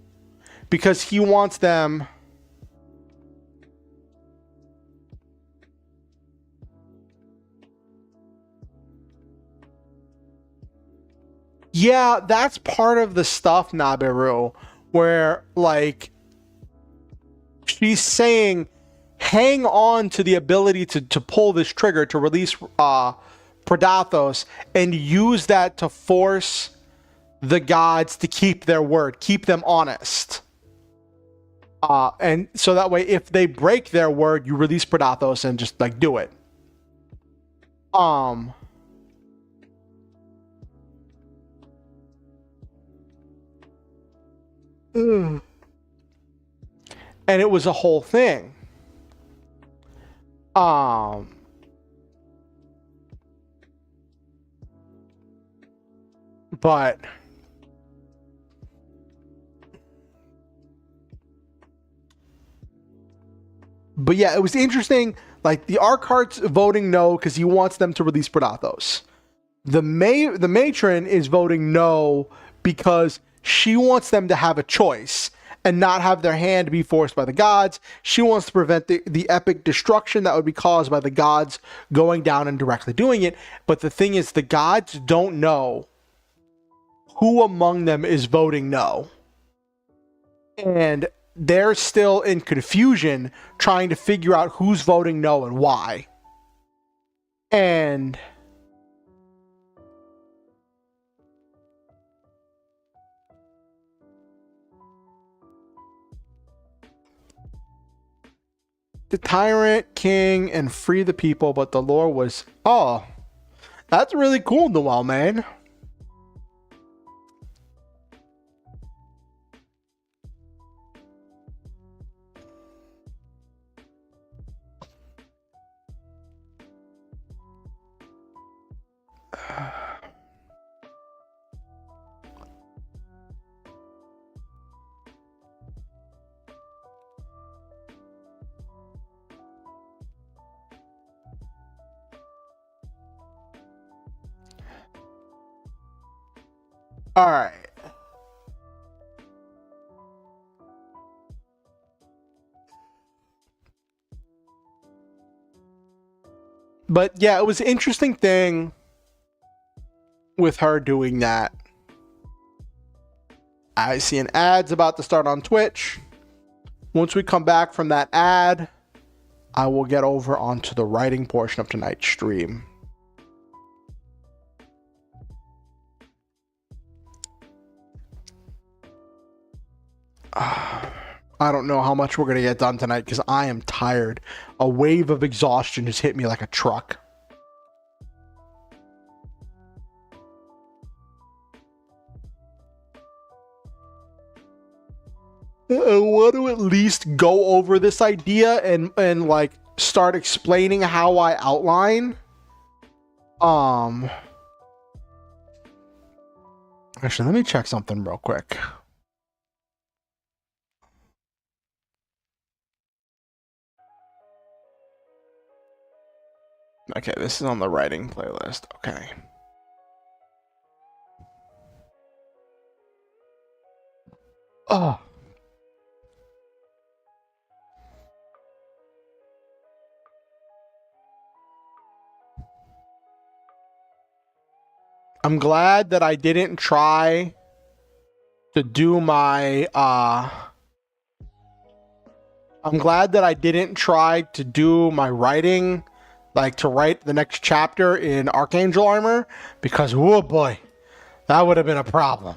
because he wants them Yeah, that's part of the stuff, Nabiru, where, like, she's saying, hang on to the ability to pull this trigger to release Predathos and use that to force the gods to keep their word, keep them honest. And so that way, if they break their word, you release Predathos and just like do it. Um, and it was a whole thing. Um, but yeah, it was interesting. Like the Arkhart's voting no because he wants them to release Predathos. The matron is voting no because she wants them to have a choice and not have their hand be forced by the gods. She wants to prevent the epic destruction that would be caused by the gods going down and directly doing it. But the thing is, the gods don't know who among them is voting no. And they're still in confusion trying to figure out who's voting no and why. And the tyrant king and free the people, but the Lord was, oh, that's really cool, Noel, man. All right. But yeah, it was an interesting thing with her doing that. I see an ad's about to start on Twitch. Once we come back from that ad, I will get over onto the writing portion of tonight's stream. I don't know how much we're going to get done tonight because I am tired. A wave of exhaustion just hit me like a truck. I want to at least go over this idea and like start explaining how I outline. Actually, let me check something real quick. Okay, this is on the writing playlist. Okay. Oh. I'm glad that I didn't try to do my I'm glad that I didn't try to do my writing, like to write the next chapter in Archangel armor, because oh boy, that would have been a problem.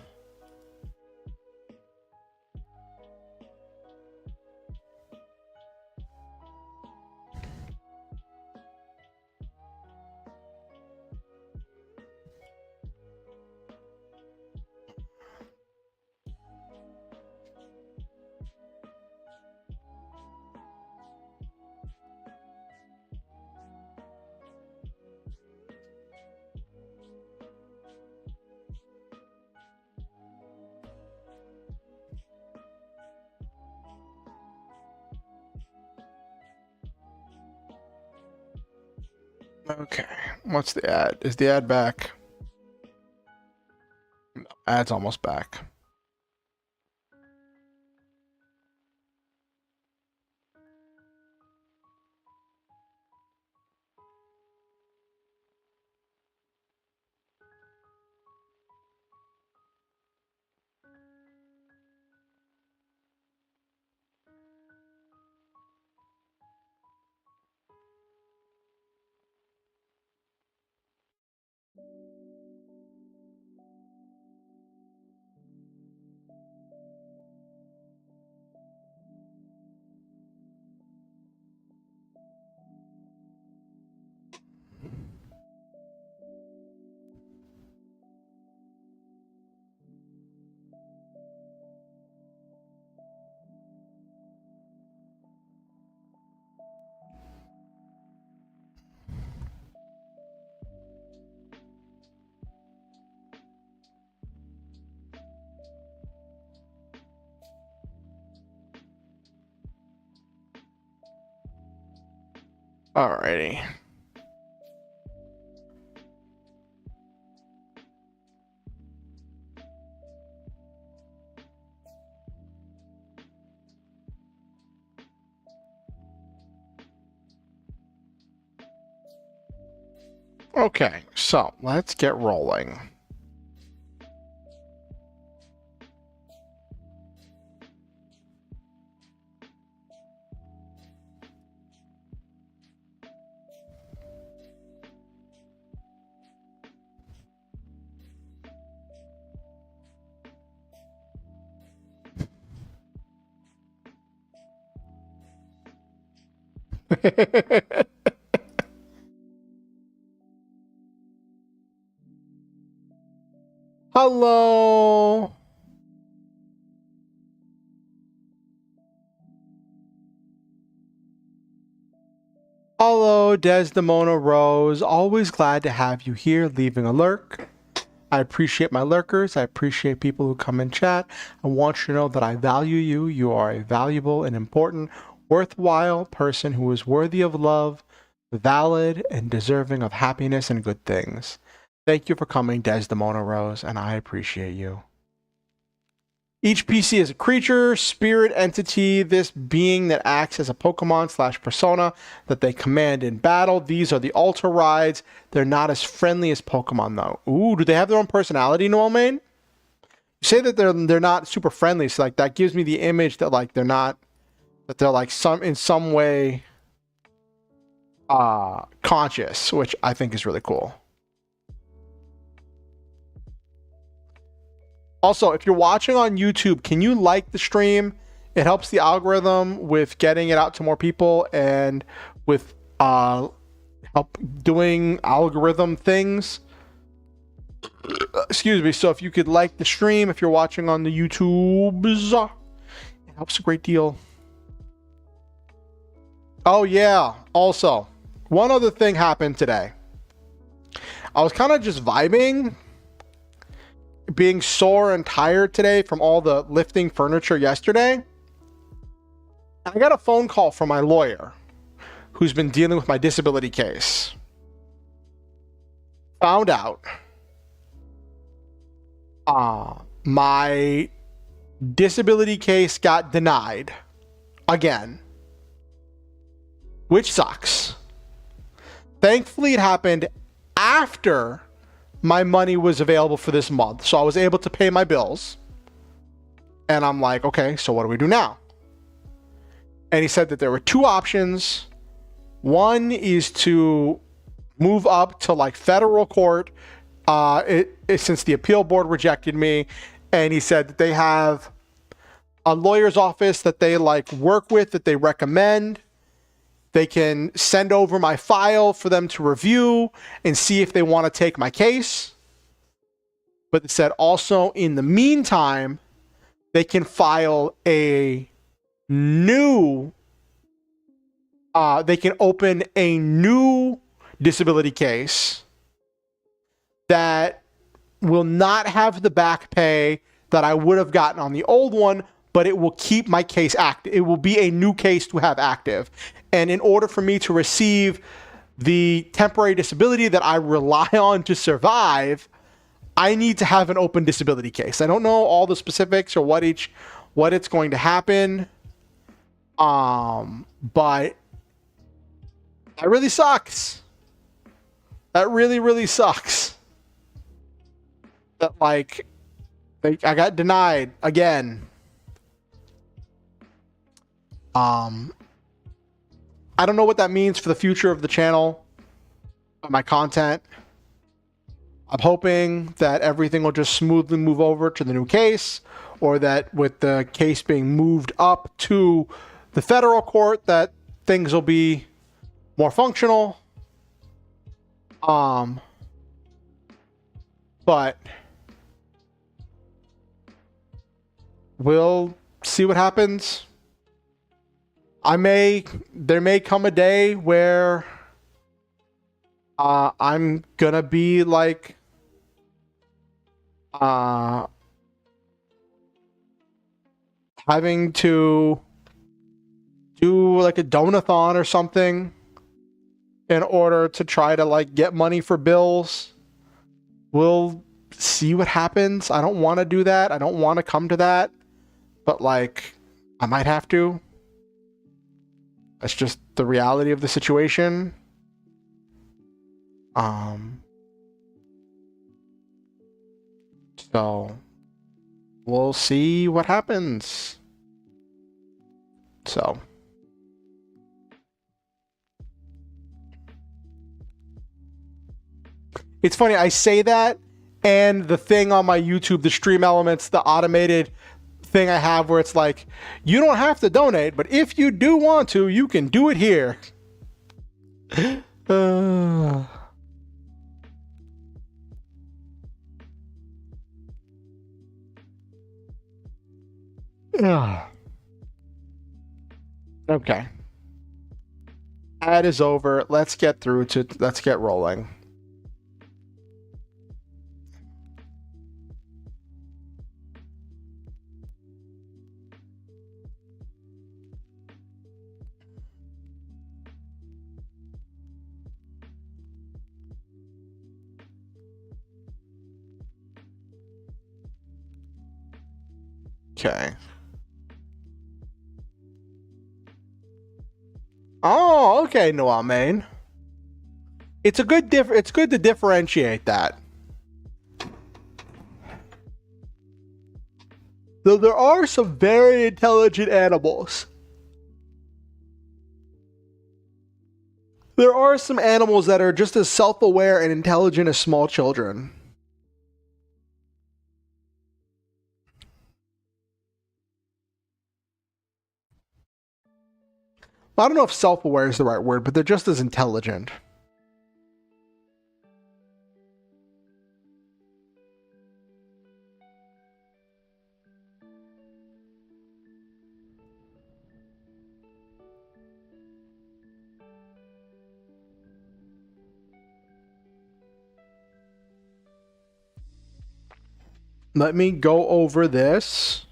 Okay, what's the ad? Is the ad back? No, ad's almost back. Alrighty. Okay, so let's get rolling. Hello. Hello, Desdemona Rose. Always glad to have you here, leaving a lurk. I appreciate my lurkers. I appreciate people who come in chat. I want you to know that I value you. You are a valuable and important, worthwhile person who is worthy of love, valid, and deserving of happiness and good things. Thank you for coming, Desdemona Rose, and I appreciate you. Each PC is a creature, spirit, entity, this being that acts as a Pokemon / persona that they command in battle. These are the Altar Rides. They're not as friendly as Pokemon, though. Ooh, do they have their own personality, Noelmain? You say that they're not super friendly, so like that gives me the image that like they're not, that they're like in some way conscious, which I think is really cool. Also, if you're watching on YouTube, can you like the stream? It helps the algorithm with getting it out to more people and with help doing algorithm things. Excuse me. So if you could like the stream, if you're watching on the YouTubes, it helps a great deal. Oh yeah. Also, one other thing happened today. I was kind of just vibing, being sore and tired today from all the lifting furniture yesterday. I got a phone call from my lawyer who's been dealing with my disability case. Found out my disability case got denied again, which sucks. Thankfully, it happened after my money was available for this month, so I was able to pay my bills. And I'm like, okay, so what do we do now? And he said that there were two options. One is to move up to like federal court, since the appeal board rejected me. And he said that they have a lawyer's office that they like work with, that they recommend. They can send over my file for them to review and see if they want to take my case. But it said also in the meantime, they can file a new, they can open a new disability case that will not have the back pay that I would have gotten on the old one, but it will keep my case active. It will be a new case to have active. And in order for me to receive the temporary disability that I rely on to survive, I need to have an open disability case. I don't know all the specifics or what it's going to happen. But that really sucks. That really, really sucks. That like I got denied again. I don't know what that means for the future of the channel, my content. I'm hoping that everything will just smoothly move over to the new case, or that with the case being moved up to the federal court, that things will be more functional. But we'll see what happens. There may come a day where I'm gonna be like having to do like a donathon or something in order to try to like get money for bills. We'll see what happens. I don't want to do that. I don't want to come to that, but like I might have to. That's just the reality of the situation. So we'll see what happens. So it's funny, I say that, and the thing on my YouTube, the stream elements, the automated thing I have where it's like, you don't have to donate, but if you do want to, you can do it here. Okay. Ad is over. Let's get rolling. Okay. Oh, okay, Noah Main. It's good to differentiate that. Though there are some very intelligent animals. There are some animals that are just as self-aware and intelligent as small children. I don't know if self-aware is the right word, but they're just as intelligent. Let me go over this.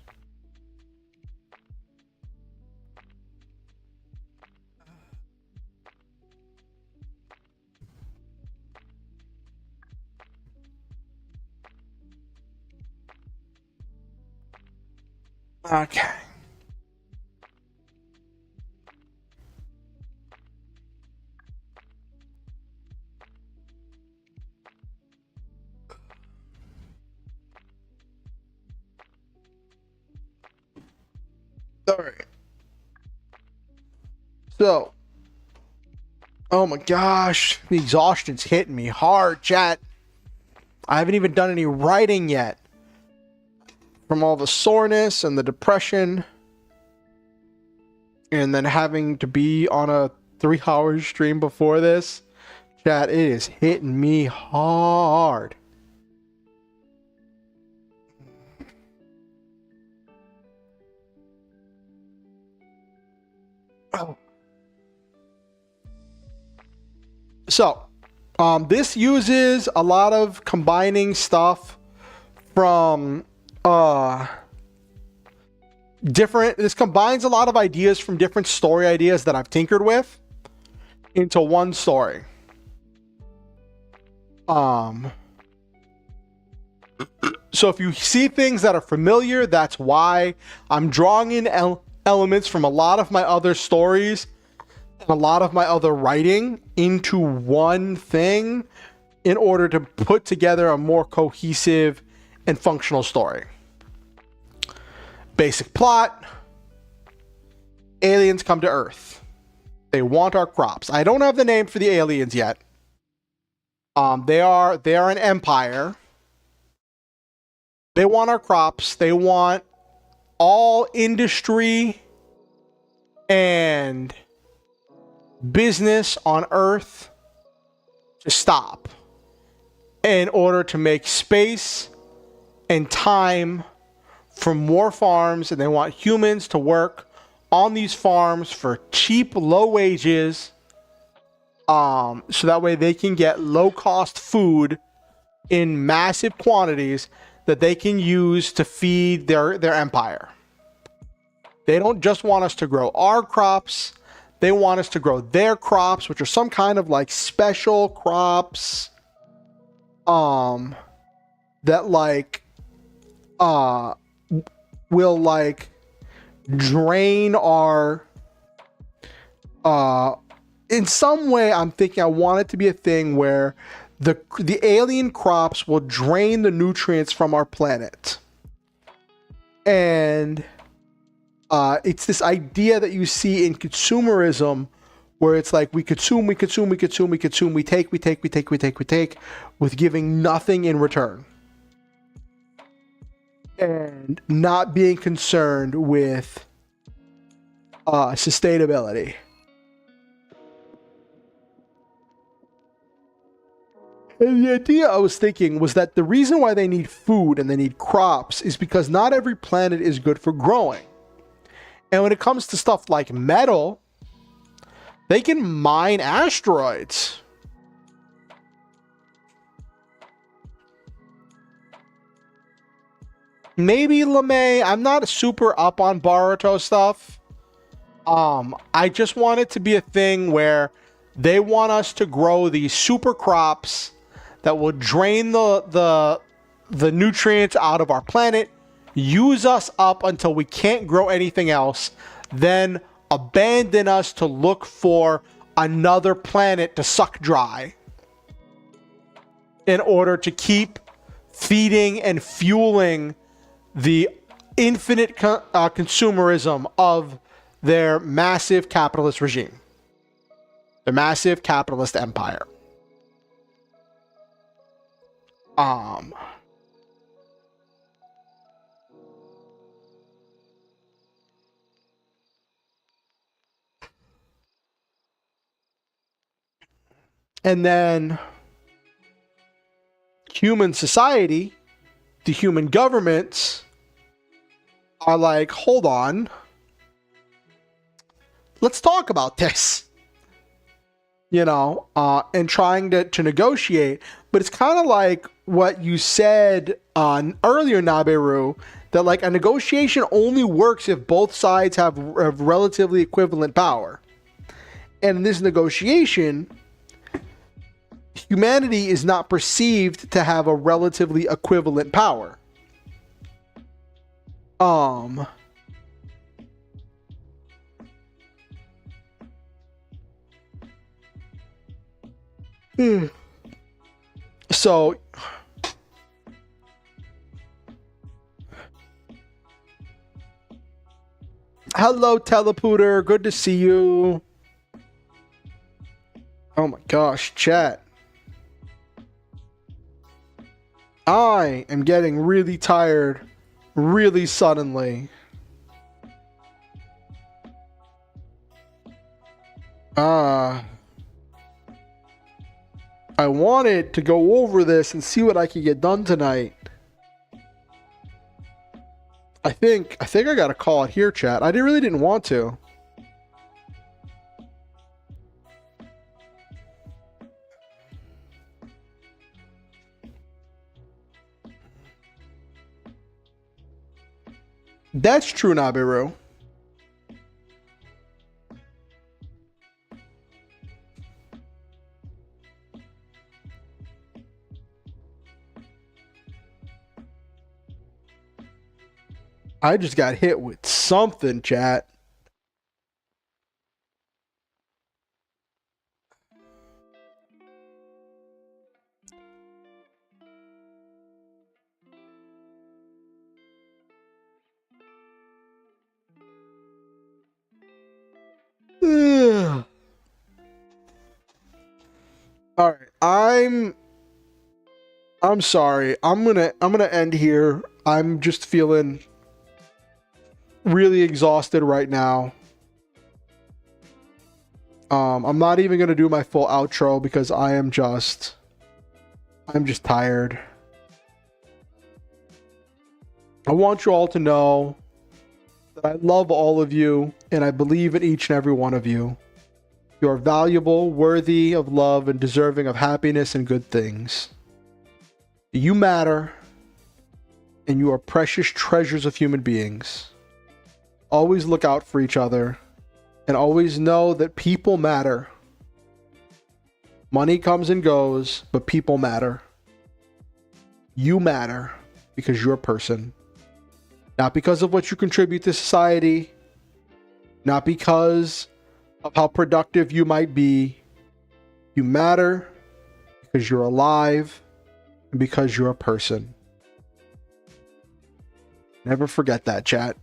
Okay. All right. So, oh my gosh, the exhaustion's hitting me hard, chat. I haven't even done any writing yet. From all the soreness and the depression, and then having to be on a 3-hour stream before this, chat, it is hitting me hard. Oh. So, this uses a lot of combining stuff from this combines a lot of ideas from different story ideas that I've tinkered with into one story. So if you see things that are familiar, that's why I'm drawing in elements from a lot of my other stories and a lot of my other writing into one thing in order to put together a more cohesive and functional story. Basic plot: aliens come to Earth. They want our crops. I don't have the name for the aliens yet. They are an empire. They want our crops. They want all industry and business on Earth to stop in order to make space and time for more farms, and they want humans to work on these farms for cheap, low wages, so that way they can get low-cost food in massive quantities that they can use to feed their empire. They don't just want us to grow our crops, They want us to grow their crops, which are some kind of like special crops that like will like drain our in some way. I'm thinking I want it to be a thing where the alien crops will drain the nutrients from our planet. And it's this idea that you see in consumerism where it's like we consume, we take, with giving nothing in return. And not being concerned with sustainability. And the idea I was thinking was that the reason why they need food and they need crops is because not every planet is good for growing. And when it comes to stuff like metal, they can mine asteroids. Maybe LeMay, I'm not super up on Boruto stuff. I just want it to be a thing where they want us to grow these super crops that will drain the nutrients out of our planet, use us up until we can't grow anything else, then abandon us to look for another planet to suck dry in order to keep feeding and fueling the infinite consumerism of their massive capitalist regime, their massive capitalist empire. And then human society, the human governments are like, hold on, let's talk about this, you know, and trying to negotiate. But it's kind of like what you said earlier, Naberu, that like a negotiation only works if both sides have relatively equivalent power. And in this negotiation, humanity is not perceived to have a relatively equivalent power. So hello, Teleputer, good to see you. Oh my gosh, chat. I am getting really tired really suddenly. I wanted to go over this and see what I could get done tonight. I think I gotta call it here, chat. I really didn't want to. That's true, Nabiru. I just got hit with something, chat. All right, I'm sorry. I'm gonna end here. I'm just feeling really exhausted right now. I'm not even gonna do my full outro because I'm just tired. I want you all to know that I love all of you and I believe in each and every one of you. You are valuable, worthy of love, and deserving of happiness and good things. You matter, and you are precious treasures of human beings. Always look out for each other, And always know that people matter. Money comes and goes, but people matter. You matter because you're a person. Not because of what you contribute to society. Not because of how productive you might be. You matter because you're alive and because you're a person. Never forget that, chat.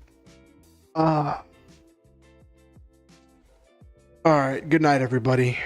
All right. Good night, everybody.